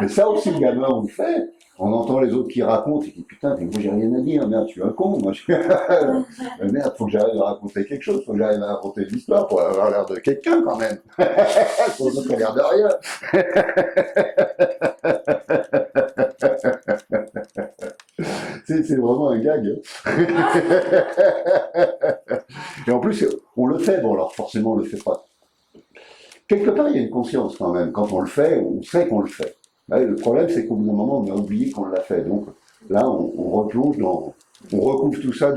Mais ça aussi, le gamin, on le fait. On entend les autres qui racontent et qui putain, mais moi j'ai rien à dire, merde, tu es un con, moi merde, faut que j'arrive à raconter quelque chose, faut que j'arrive à raconter l'histoire pour avoir l'air de quelqu'un quand même. Faut que ça l'air de rien. C'est vraiment un gag. Et en plus, on le fait, bon alors forcément on le fait pas. Quelque part, il y a une conscience quand même. Quand on le fait, on sait qu'on le fait. Le problème, c'est qu'au bout d'un moment, on a oublié qu'on l'a fait. Donc là, on replonge on recouvre tout ça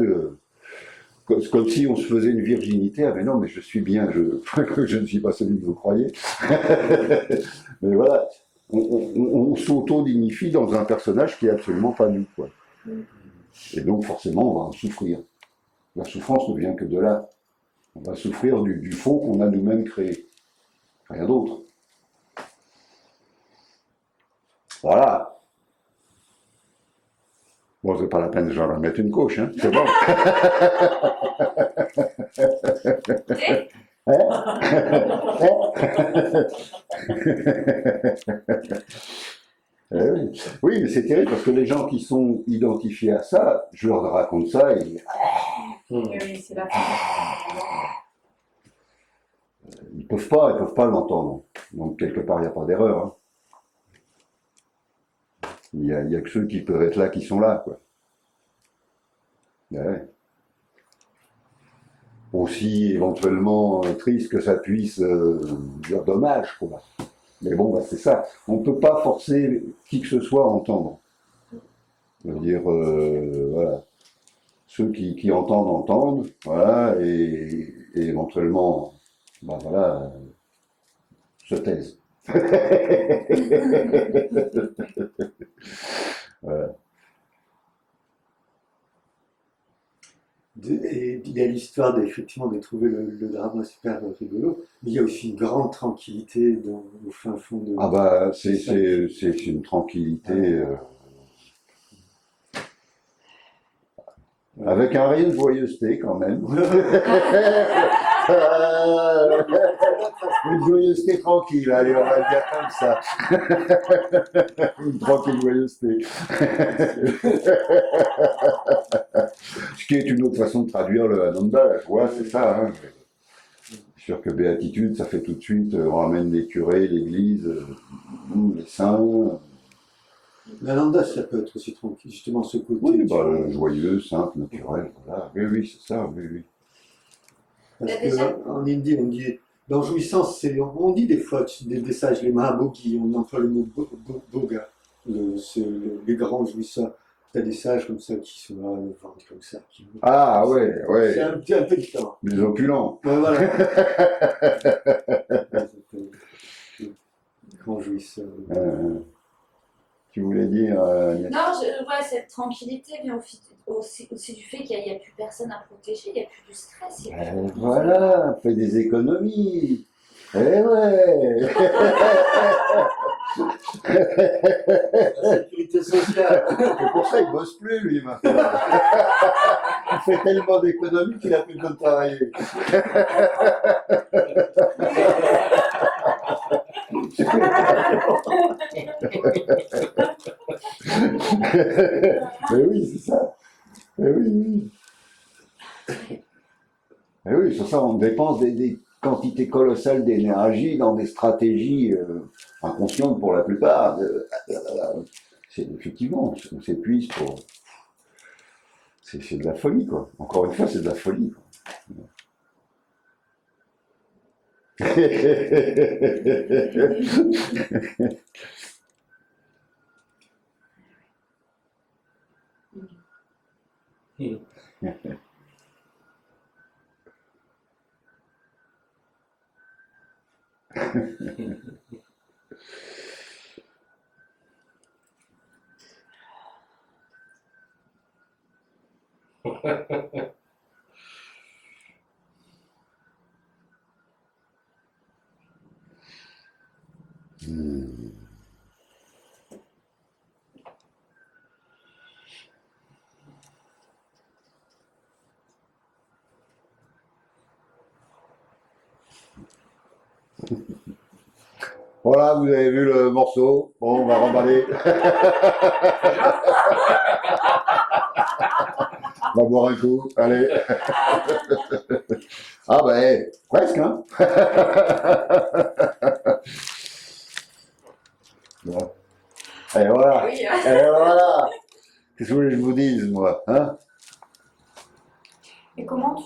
comme si on se faisait une virginité. Ah mais non, mais je suis bien, je ne suis pas celui que vous croyez. Mais voilà, on s'auto-dignifie dans un personnage qui est absolument pas nous, quoi. Et donc forcément, on va en souffrir. La souffrance ne vient que de là. On va souffrir du faux qu'on a nous-mêmes créé. Rien d'autre. Voilà. Bon, c'est pas la peine de genre mettre une couche, hein. C'est bon. Oui. Oui, mais c'est terrible parce que les gens qui sont identifiés à ça, je leur raconte ça et Oui, c'est la ils peuvent pas l'entendre. Donc quelque part, il n'y a pas d'erreur. Hein. Il y a que ceux qui peuvent être là qui sont là, quoi. Ouais. Aussi éventuellement triste que ça puisse dire dommage, quoi. Mais bon, bah, c'est ça. On ne peut pas forcer qui que ce soit à entendre. Je veux dire, voilà. Ceux qui entendent, entendent, voilà, et éventuellement, bah voilà, se taisent. Voilà. Et il y a l'histoire effectivement de trouver le drama super rigolo, mais il y a aussi une grande tranquillité au fin fond de. Ah bah, c'est une tranquillité avec un rayon de joyeuseté quand même. Une joyeuseté tranquille, allez, on va le dire comme ça. Une tranquille joyeuseté. Ce qui est une autre façon de traduire le Ananda, la joie, c'est ça. Hein. C'est sûr que béatitude, ça fait tout de suite, on ramène les curés, l'église, les saints. L'Ananda, ça peut être aussi tranquille, justement ce côté. Oui, bah, joyeux, simple, naturel, voilà. Oui, oui, c'est ça, oui, oui. Parce qu'en Indie, on dit, dans jouissance, on dit des fois, des sages, les Mahabogi, on emploie le mot boga, les grands jouisseurs. T'as des sages comme ça qui sont là, le ventre comme ça. Ah, ouais, ouais. C'est un peu différent. Les opulents. Ouais, voilà. Les grands jouisseurs. Tu voulais dire. Non, cette tranquillité vient aussi du fait qu'il n'y a plus personne à protéger, il n'y a plus de stress. Il y a plus de Voilà, on fait des économies. Eh ouais. La sécurité sociale. C'est pour ça qu'il bosse plus, lui, maintenant. Il fait tellement d'économies qu'il a plus besoin de travailler. Mais oui, c'est ça. Mais oui, oui. Mais oui, sur ça, on dépense des quantités colossales d'énergie dans des stratégies inconscientes pour la plupart. Effectivement, on s'épuise pour. C'est de la folie, quoi. Encore une fois, c'est de la folie, quoi. Voilà, vous avez vu le morceau. Bon, on va remballer. On va boire un coup. Allez. Ah ben, presque, hein. Bon. Et voilà. Oui, Et voilà. Qu'est-ce que vous voulez que je vous dise, moi, hein? Et comment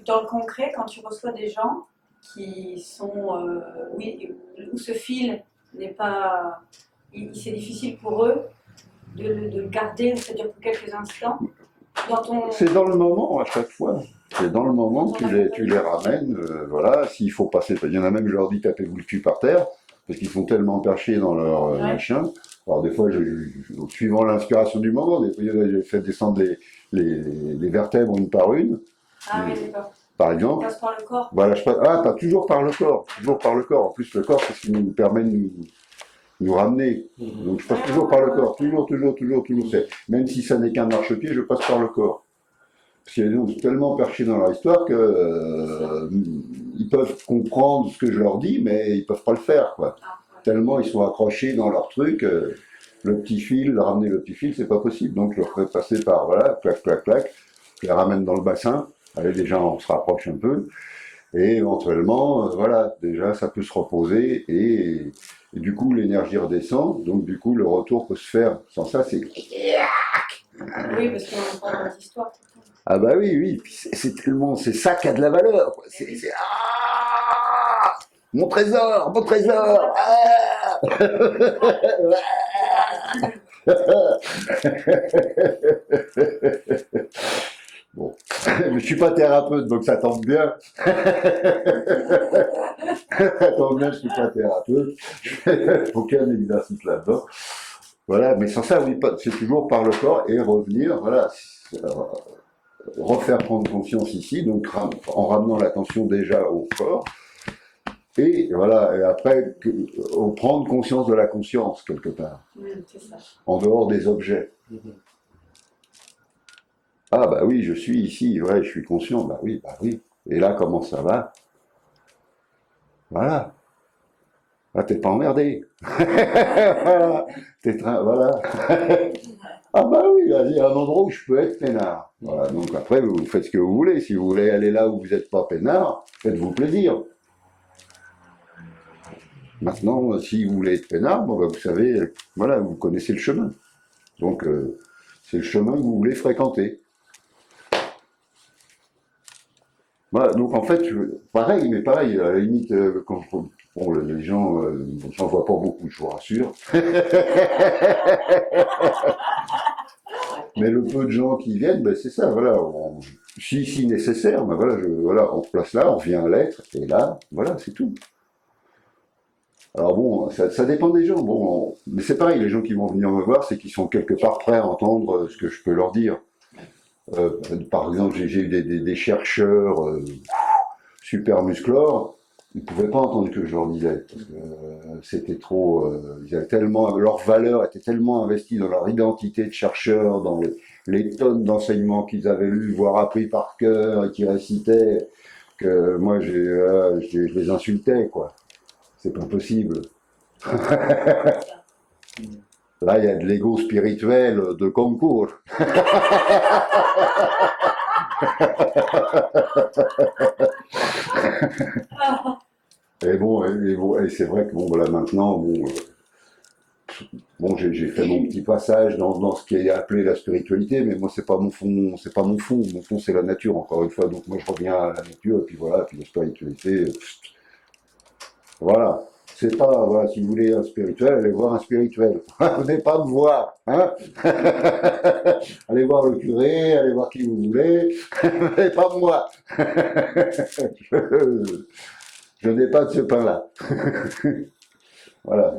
dans le concret, quand tu reçois des gens qui sont, où ce fil n'est pas, c'est difficile pour eux de le garder, c'est-à-dire pour quelques instants, C'est dans le moment à chaque fois. C'est dans le moment que tu les ramènes, voilà. S'il faut passer, il y en a même, je leur dis tapez-vous le cul par terre, parce qu'ils sont tellement perchés dans leur machin. Alors des fois, suivant l'inspiration du moment, des fois, j'ai fait descendre les vertèbres une par une. Ah oui, d'accord. Par exemple. On passe par le corps. Voilà, pas toujours par le corps, toujours par le corps. En plus, le corps, c'est ce qui nous permet de nous ramener. Donc, je passe toujours par le corps, toujours. Même si ça n'est qu'un marchepied, je passe par le corps. Parce qu'il y a des gens tellement perchés dans leur histoire que ils peuvent comprendre ce que je leur dis, mais ils peuvent pas le faire, quoi. Tellement ils sont accrochés dans leur truc. Le petit fil, ramener le petit fil, c'est pas possible. Donc, je leur fais passer par, voilà, clac, je les ramène dans le bassin. Allez, déjà, on se rapproche un peu. Et éventuellement, voilà, déjà ça peut se reposer et du coup l'énergie redescend, donc du coup le retour peut se faire. Sans ça, c'est Oui, parce qu'on entend des histoires tout le temps. ah bah oui, oui, puis c'est tellement, c'est ça qui a de la valeur, quoi. C'est ah mon trésor, ah bon, je suis pas thérapeute, donc ça tombe bien. Ça tombe bien, je suis pas thérapeute. Je fais aucun exercice là-dedans. Voilà, mais sans ça, oui, c'est toujours par le corps et revenir, voilà, refaire prendre conscience ici, donc en ramenant l'attention déjà au corps, et voilà, et après, prendre conscience de la conscience, quelque part, C'est ça. en dehors des objets. Ah bah oui, je suis ici, ouais, je suis conscient, bah oui, bah oui. Et là, comment ça va? Voilà. Là, t'es pas emmerdé. Voilà. Voilà. Ah bah oui, il y a un endroit où je peux être peinard. Voilà, donc après, vous faites ce que vous voulez. Si vous voulez aller là où vous n'êtes pas peinard, faites-vous plaisir. Maintenant, si vous voulez être peinard, bon, bah, vous savez, voilà, vous connaissez le chemin. Donc, c'est le chemin que vous voulez fréquenter. Voilà, donc en fait, pareil, mais pareil, à la limite, bon, les gens, j'en vois pas beaucoup, je vous rassure. Mais le peu de gens qui viennent, ben c'est ça, voilà. Si nécessaire, ben voilà, voilà, on se place là, on vient à l'être, et là, voilà, c'est tout. Alors bon, ça dépend des gens. Bon, mais c'est pareil, les gens qui vont venir me voir, c'est qu'ils sont quelque part prêts à entendre ce que je peux leur dire. Par exemple, j'ai eu des chercheurs super musclores, ils ne pouvaient pas entendre ce que je leur disais, parce que c'était trop, ils avaient tellement, leur valeur était tellement investie dans leur identité de chercheur, dans les tonnes d'enseignements qu'ils avaient lus, voire appris par cœur, et qu'ils récitaient, que moi, je les insultais, quoi. C'est pas possible. Là, il y a de l'ego spirituel de concours. Et c'est vrai que bon, voilà, maintenant, bon, j'ai fait mon petit passage dans ce qui est appelé la spiritualité, mais moi, c'est pas mon fond, c'est pas mon fond. Mon fond, c'est la nature, encore une fois. Donc moi, je reviens à la nature, et puis voilà, puis la spiritualité, voilà. C'est pas, voilà, si vous voulez un spirituel, allez voir un spirituel. Venez pas me voir, hein. Allez voir le curé, allez voir qui vous voulez, mais pas moi. Je n'ai pas de ce pain-là. Voilà.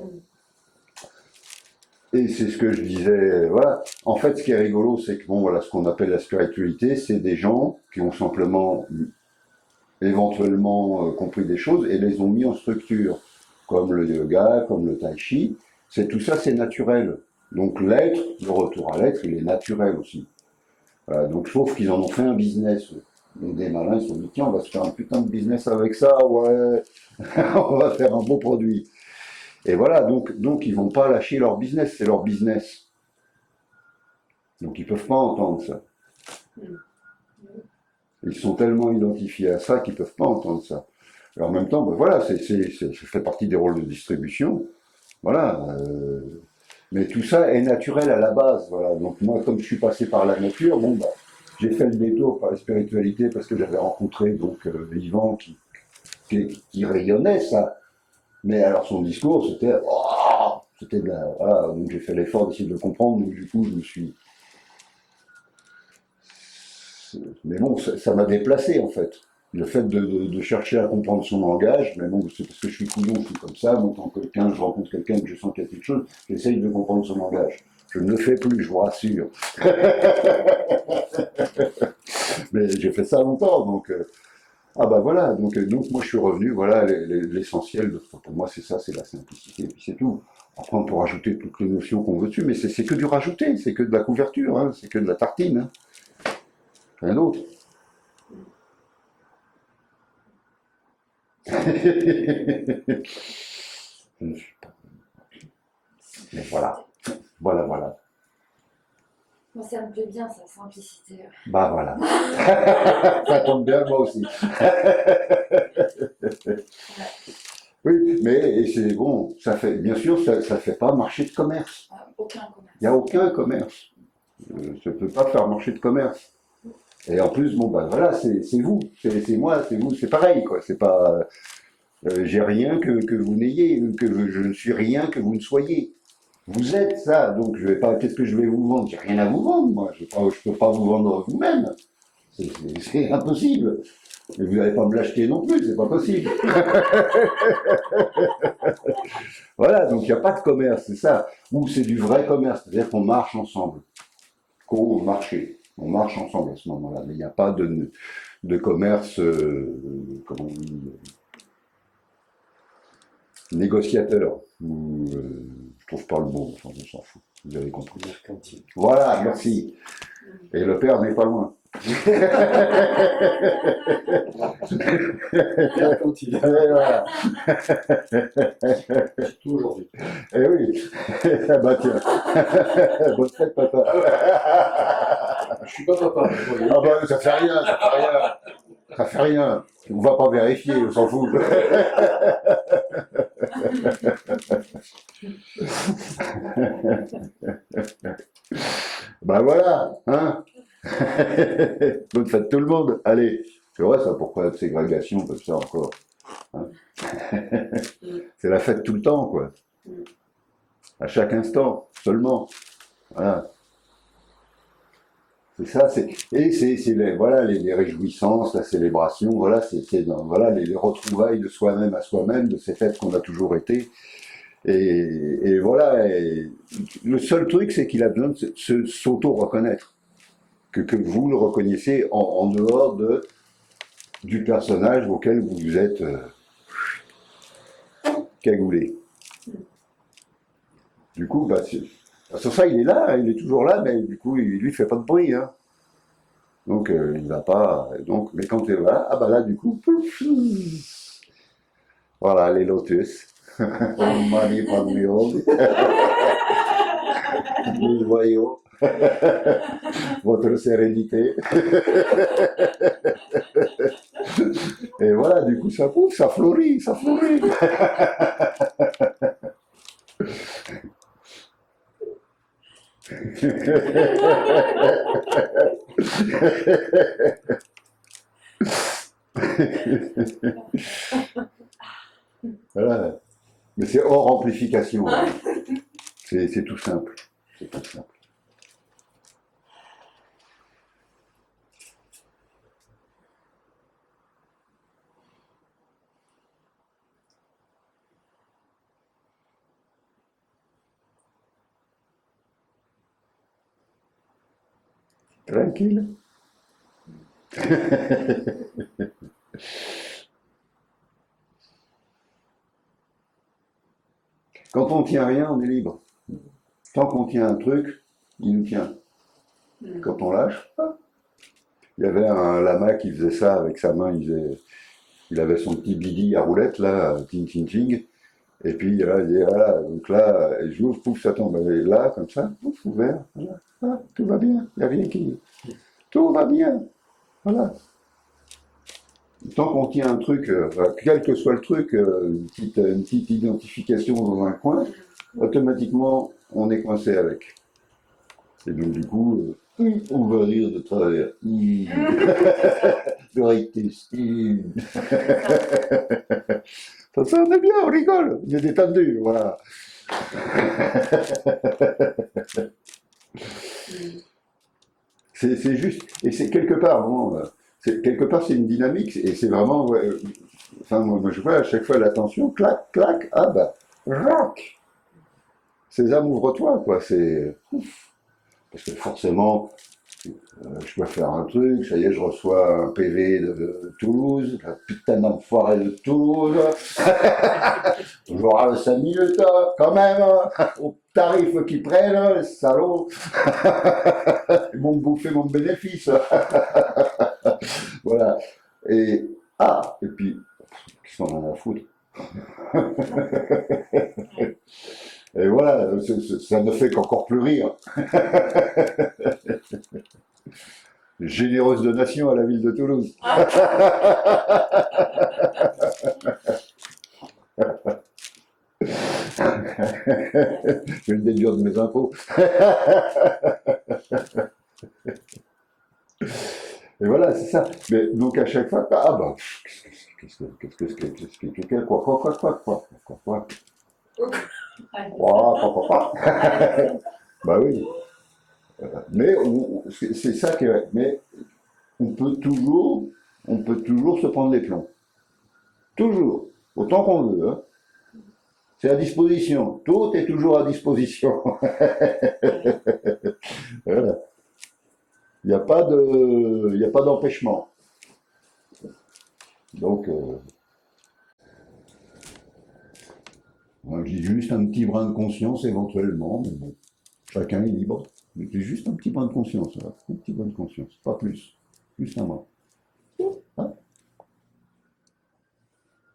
Et c'est ce que je disais, voilà. En fait, ce qui est rigolo, c'est que bon, voilà, ce qu'on appelle la spiritualité, c'est des gens qui ont simplement, éventuellement, compris des choses et les ont mis en structure, comme le yoga, comme le tai chi. Tout ça, c'est naturel. Donc l'être, le retour à l'être, il est naturel aussi. Voilà, donc sauf qu'ils en ont fait un business. Donc des malins, ils se sont dit, tiens, on va se faire un putain de business avec ça, ouais, on va faire un beau produit. Et voilà, donc ils vont pas lâcher leur business, c'est leur business. Donc ils peuvent pas entendre ça. Ils sont tellement identifiés à ça qu'ils peuvent pas entendre ça. Et en même temps, ben voilà, ça fait partie des rôles de distribution. Voilà. Mais tout ça est naturel à la base. Voilà. Donc moi, comme je suis passé par la nature, bon, ben, j'ai fait le détour par la spiritualité parce que j'avais rencontré donc Yvan qui rayonnait ça. Mais alors son discours, c'était de la, voilà, donc j'ai fait l'effort d'essayer de le comprendre. Donc du coup, je me suis, mais bon, ça m'a déplacé en fait. Le fait de chercher à comprendre son langage, mais bon, c'est parce que je suis couillon, je suis comme ça. Moi, quand je rencontre quelqu'un que je sens qu'il y a quelque chose, j'essaye de comprendre son langage. Je ne le fais plus, je vous rassure. Mais j'ai fait ça longtemps, donc ah bah voilà. Donc moi je suis revenu. Voilà l'essentiel. Pour moi c'est ça, c'est la simplicité, et puis c'est tout. Après on peut rajouter toutes les notions qu'on veut dessus, mais c'est que du rajouter, c'est que de la couverture, hein, c'est que de la tartine, hein. Rien d'autre. Mais voilà. Moi, ça me plaît bien, sa simplicité. Bah voilà. Ça tombe bien, moi aussi. Oui, mais et c'est bon, ça fait, bien sûr, ça ne fait pas marché de commerce. Aucun commerce. Il n'y a aucun commerce. Ça ne peut pas faire marché de commerce. Et en plus, bon, bah voilà, c'est vous, c'est moi, c'est vous, c'est pareil, quoi. C'est pas. J'ai rien que vous n'ayez, que je ne suis rien que vous ne soyez. Vous êtes ça, donc je vais pas. Qu'est-ce que je vais vous vendre? J'ai rien à vous vendre, moi. Je peux pas vous vendre vous-même. C'est impossible. Et vous n'allez pas me l'acheter non plus, c'est pas possible. Voilà, donc il n'y a pas de commerce, c'est ça. Ou c'est du vrai commerce, c'est-à-dire qu'on marche ensemble. Co-marché. On marche ensemble à ce moment-là, mais il n'y a pas de commerce, comment on dit, négociateur. Ou, je trouve pas le mot, enfin, on s'en fout. Vous avez compris. Mercantile. Voilà, merci. Et le père n'est pas loin. Mercantile. Et voilà. Surtout aujourd'hui. Eh oui. Ah bah tiens. Bonne fête, papa. Je suis pas papa. Ah bah ça fait rien, ça fait rien. Ça fait rien. On va pas vérifier, on s'en fout. Bah voilà, hein. Bonne fête tout le monde. Allez, c'est vrai ça, pourquoi de ségrégation comme ça encore, hein. C'est la fête tout le temps, quoi. À chaque instant, seulement. Voilà. C'est ça, voilà, les réjouissances, la célébration, voilà, voilà, les retrouvailles de soi-même à soi-même, de ces fêtes qu'on a toujours été. Et voilà, et le seul truc, c'est qu'il a besoin de s'auto-reconnaître. Que vous le reconnaissiez en dehors du personnage auquel vous vous êtes cagoulé. Du coup, sur ça, il est là, il est toujours là, mais du coup, lui, il fait pas de bruit, hein. Donc, il va pas. Donc, mais quand il est là, ah bah là, du coup, pouf, voilà, les lotus. On m'a dit pas de merde. Nous voyons votre sérénité. Et voilà, du coup, ça pousse, ça fleurit, ça fleurit. Voilà. Mais c'est hors amplification, hein. C'est tout simple. C'est tout simple. Tranquille. Quand on tient rien, on est libre. Tant qu'on tient un truc, il nous tient. Quand on lâche, il y avait un lama qui faisait ça avec sa main, il avait son petit bidi à roulette, là, ting ting ting, et puis là, il dit, voilà, donc là, j'ouvre, pouf, ça tombe, et là, comme ça, pouf, ouvert, voilà, ah, tout va bien, il n'y a rien qui... Tout va bien, voilà. Tant qu'on tient un truc, quel que soit le truc, une petite identification dans un coin, automatiquement, on est coincé avec. Et donc, du coup, on va rire de travers. De rectus. Ça, on est bien, on rigole, on est détendu, voilà. C'est juste, et c'est quelque part, bon, quelque part c'est une dynamique, et c'est vraiment, ouais, enfin moi je vois à chaque fois l'attention, clac, clac, ah bah, rock. Sésame, ouvre-toi, quoi, c'est... Parce que forcément, je dois faire un truc, ça y est, je reçois un PV de Toulouse, la putain d'enfoiré de Toulouse. Toujours 5 minutes, quand même, au tarif qu'ils prennent, les salauds. Ils m'ont bouffé mon bénéfice. Voilà. Et puis, qui s'en en a à foutre. Et voilà, ça ne fait qu'encore plus rire. Généreuse donation à la ville de Toulouse. Je vais le déduire de mes impôts. Et voilà, c'est ça. Mais donc à chaque fois, ah bah, quoi. Bah oui. Mais c'est ça qui est. Mais on peut toujours se prendre les plombs. Toujours. Autant qu'on veut. Hein. C'est à disposition. Tout est toujours à disposition. Voilà. Il n'y a pas d'empêchement. Donc, moi, j'ai juste un petit brin de conscience éventuellement, mais bon, chacun est libre. Mais c'est juste un petit brin de conscience, là. Un petit brin de conscience, pas plus. Juste un brin. Hein?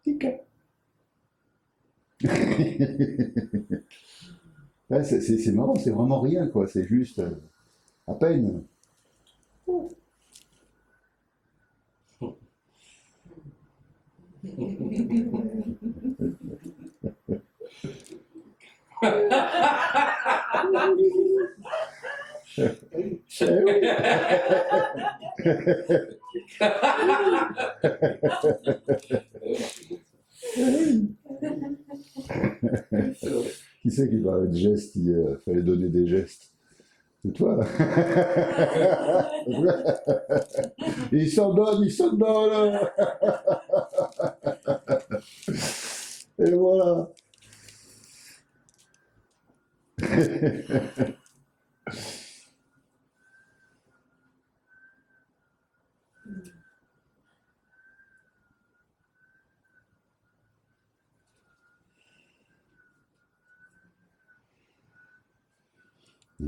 Tic. Ouais, c'est marrant, c'est vraiment rien, quoi. C'est juste à peine. Qui c'est qui parlait de gestes hier? Il fallait donner des gestes. C'est toi, là. Il s'en donne. Et voilà.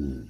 Hmm.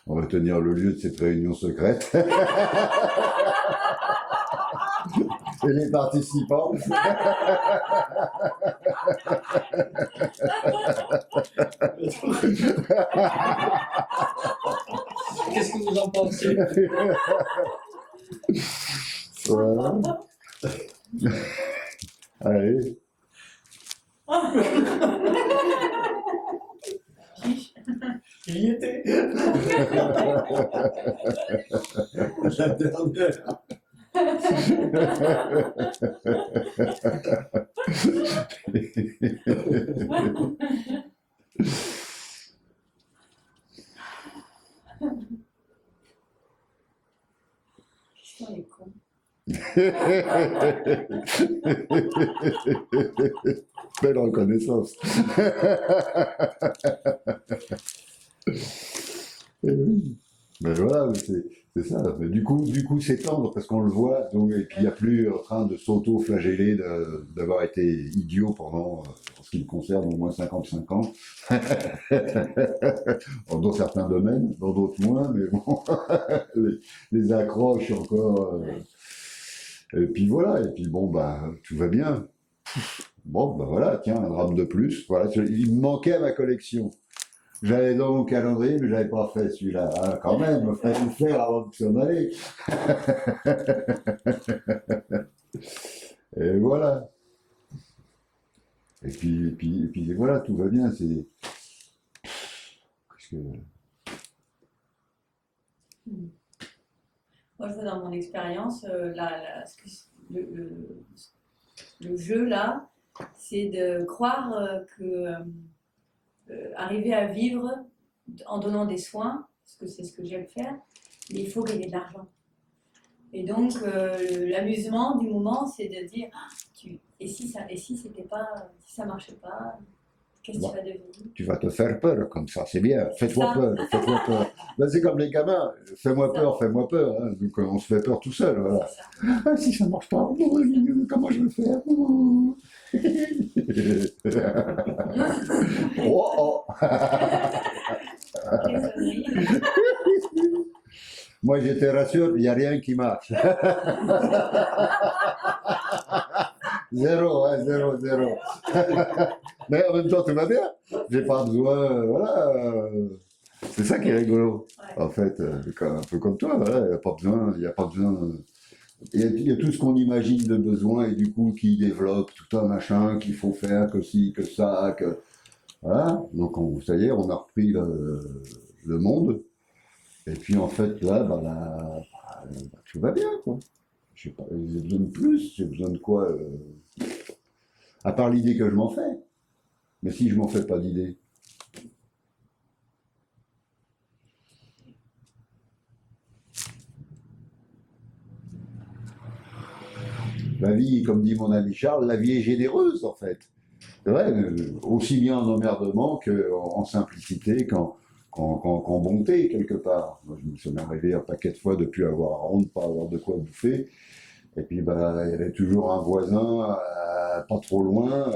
On va tenir le lieu de cette réunion secrète. Et les participants. Qu'est-ce que vous en pensez? Voilà. Allez. J'y étais. La dernière. Putain, les cons. Belle reconnaissance. Eh oui. Mais voilà, mais c'est ça. Mais du coup, c'est tendre parce qu'on le voit, donc, et puis il n'y a plus en train de s'auto-flageller d'avoir été idiot pendant, en ce qui me concerne, au moins 55 ans. Dans certains domaines, dans d'autres moins, mais bon, les accroches encore. Et puis voilà, et puis bon, bah, tout va bien. Bon, bah voilà, tiens, un drame de plus. Voilà, il me manquait à ma collection. J'avais dans mon calendrier, mais je n'avais pas fait celui-là. Ah, quand même, il fallait le faire avant de s'en aller. Et voilà. Et puis voilà, tout va bien. C'est. Qu'est-ce que. Moi, je vois dans mon expérience, le jeu là, c'est de croire que arriver à vivre en donnant des soins, parce que c'est ce que j'aime faire, mais il faut gagner de l'argent. Et donc l'amusement du moment, c'est de dire et si c'était pas, si ça marchait pas, qu'est-ce que tu vas devenir? Tu vas te faire peur comme ça, c'est bien. Faites-moi Ça. peur, faites-moi peur. Ben, c'est comme les gamins, fais-moi peur, fais-moi peur. Hein. Donc on se fait peur tout seul. Voilà. C'est ça. Ah, si ça marche pas, comment je vais faire? Oh, oh. Quelle connerie. Moi, je te rassure, il n'y a rien qui marche. Zéro, hein, zéro, zéro. Mais en même temps, tout va bien. J'ai pas besoin, voilà. C'est ça qui est rigolo. Ouais. En fait, un peu comme toi, voilà, il n'y a pas besoin, il n'y a pas besoin. Il y a tout ce qu'on imagine de besoin et du coup qui développe tout un machin qu'il faut faire, que ci, que ça, que. Voilà. Donc, ça y est, on a repris le monde. Et puis en fait, là, tout va bien, quoi. Je sais pas, j'ai besoin de plus, j'ai besoin de quoi à part l'idée que je m'en fais. Mais si je m'en fais pas d'idée. La vie, comme dit mon ami Charles, la vie est généreuse, en fait. C'est vrai, aussi bien en emmerdement qu'en simplicité, qu'en bonté, quelque part. Moi, je me suis arrivé un paquet de fois depuis avoir honte, pas avoir de quoi bouffer. Et puis, il y avait toujours un voisin, pas trop loin,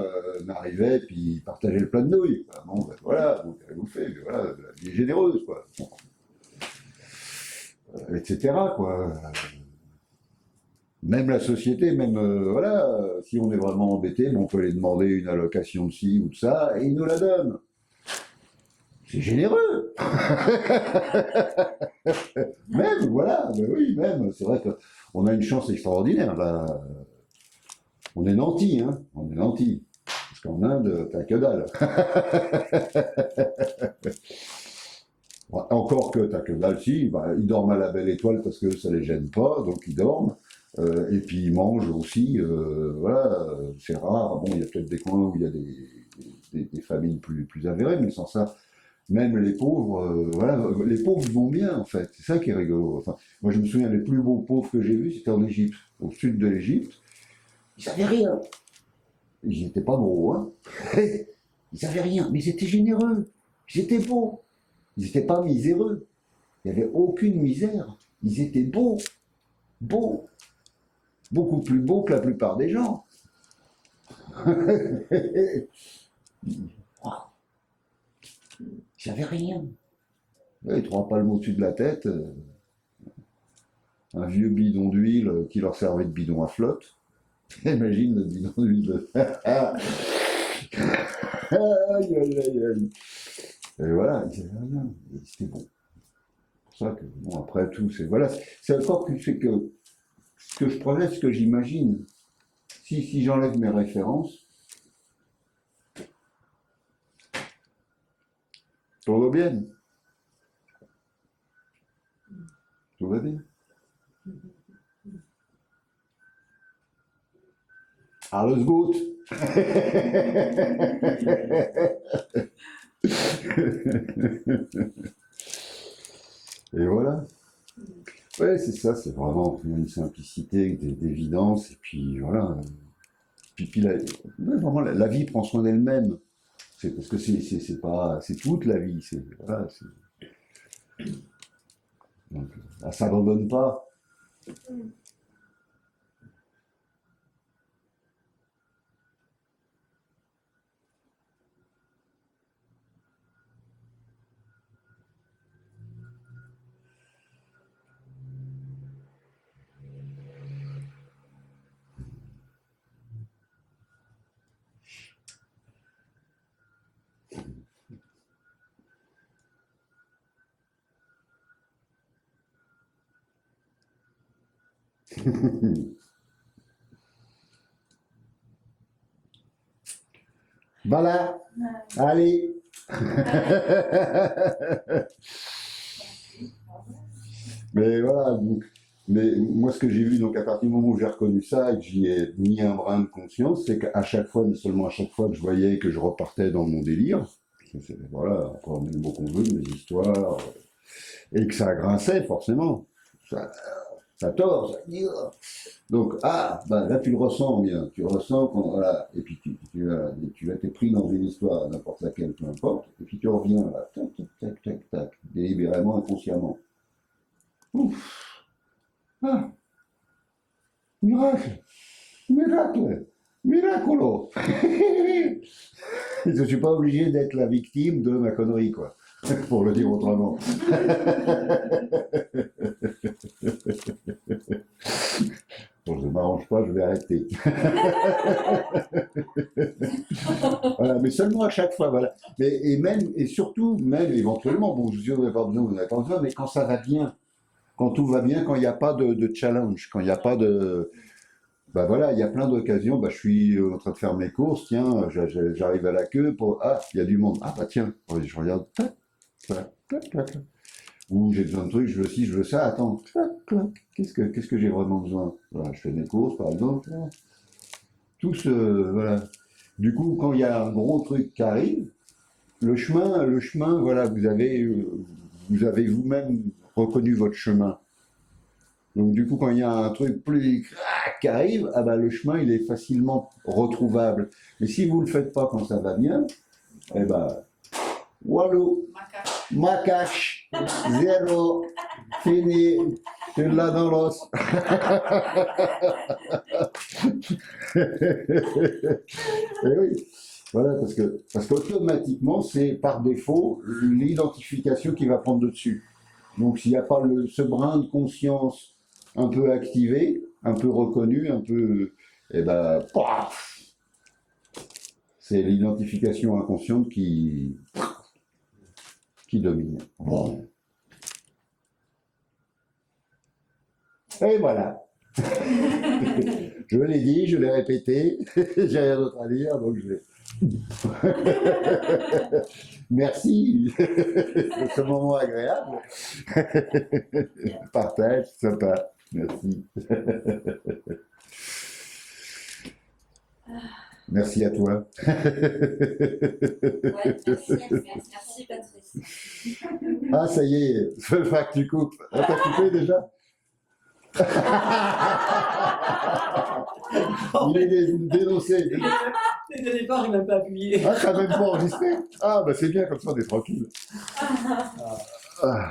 m'arrivait, puis il partageait le plat de nouilles. Bon, voilà, donc elle bouffait, mais voilà, la vie est généreuse, quoi. Etc., quoi. Même la société, même, voilà, si on est vraiment embêté, on peut aller demander une allocation de ci ou de ça, et ils nous la donnent. C'est généreux. Même, voilà, ben oui, même. C'est vrai qu'on a une chance extraordinaire, là. On est nantis, hein. On est nantis. Parce qu'en Inde, t'as que dalle. Encore que t'as que dalle, si. Ils dorment à la belle étoile parce que ça les gêne pas, donc ils dorment. Et puis ils mangent aussi, voilà, c'est rare. Bon, il y a peut-être des coins où il y a des familles plus avérées, mais sans ça, même les pauvres, voilà, les pauvres vont bien en fait. C'est ça qui est rigolo. Enfin, moi je me souviens, les plus beaux pauvres que j'ai vus, c'était en Égypte, au sud de l'Égypte. Ils savaient rien. Ils n'étaient pas gros, hein. Ils savaient rien, mais ils étaient généreux. Ils étaient beaux. Ils n'étaient pas miséreux. Il n'y avait aucune misère. Ils étaient beaux. Beaux. Beaucoup plus beaux que la plupart des gens. J'avais rien. Ouais, 3 palmes au-dessus de la tête, un vieux bidon d'huile qui leur servait de bidon à flotte. Imagine le bidon d'huile. Aïe, aïe, aïe, aïe. Et voilà, ils avaient rien. C'était bon. C'est pour ça que, bon, après tout, c'est voilà, c'est encore que c'est que ce que je projette, ce que j'imagine. Si j'enlève mes références, tout va bien. Tout va bien. Alles gut. Et voilà. Ouais, c'est ça, c'est vraiment une simplicité, d'évidence, et puis voilà. Puis ouais, vraiment, la vie prend soin d'elle-même. C'est parce que c'est pas, c'est toute la vie. Voilà, donc, elle s'abandonne pas. Voilà, allez. Mais voilà, donc, Mais moi, ce que j'ai vu, donc à partir du moment où j'ai reconnu ça et que j'y ai mis un brin de conscience, c'est qu'à chaque fois, mais seulement à chaque fois que je voyais que je repartais dans mon délire, voilà, encore le mot qu'on veut, mes histoires, et que ça grinçait forcément, ça tord, ça dit, oh. Donc, ah, bah, là tu le ressens bien, tu ressens qu'on, voilà, et puis tu as été pris dans une histoire, n'importe laquelle, peu importe, et puis tu reviens là, tac, tac, tac, tac, tac, délibérément, inconsciemment. Ouf. Ah, miracle, miracle, miracolo. Je ne suis pas obligé d'être la victime de ma connerie, quoi, pour le dire autrement. Bon, je ne m'arrange pas, je vais arrêter. Voilà, mais seulement à chaque fois, voilà. Mais, et surtout, même éventuellement, bon, je dis, vous n'avez pas besoin, vous n'avez pas besoin, mais quand ça va bien, quand tout va bien, quand il n'y a pas de challenge, quand il n'y a pas de... Ben voilà, il y a plein d'occasions, ben je suis en train de faire mes courses, tiens, j'arrive à la queue, pour... ah, il y a du monde, ah bah tiens, je regarde, tac, tac, tac, tac. Ou j'ai besoin de trucs, je veux ci, je veux ça, attends, clac, clac, qu'est-ce que j'ai vraiment besoin? Voilà, je fais mes courses, par exemple, tout ce... voilà. Du coup, quand il y a un gros truc qui arrive, le chemin, voilà, vous avez vous-même reconnu votre chemin. Donc du coup, quand il y a un truc plus qui arrive, ah ben, le chemin, il est facilement retrouvable. Mais si vous ne le faites pas quand ça va bien, eh ben, walou, macache, zéro, fini, tu l'as dans l'os. Et oui, voilà, parce qu'automatiquement, c'est par défaut l'identification qui va prendre le dessus. Donc s'il n'y a pas ce brin de conscience un peu activé, un peu reconnu, un peu, eh ben, paf, c'est l'identification inconsciente qui domine. Bon. Et voilà. Je l'ai dit, je l'ai répété, j'ai rien d'autre à dire, donc je vais. Merci de ce moment agréable. Partage, sympa. Merci. Merci à toi. Ouais, merci Patrice. Ah, ça y est, il faut que tu coupes. Ah, t'as coupé déjà? Il est dénoncé. Dès le départ, il m'a pas appuyé. Ah, t'as même pas enregistré? Ah, bah c'est bien, comme ça on est tranquille. Ah.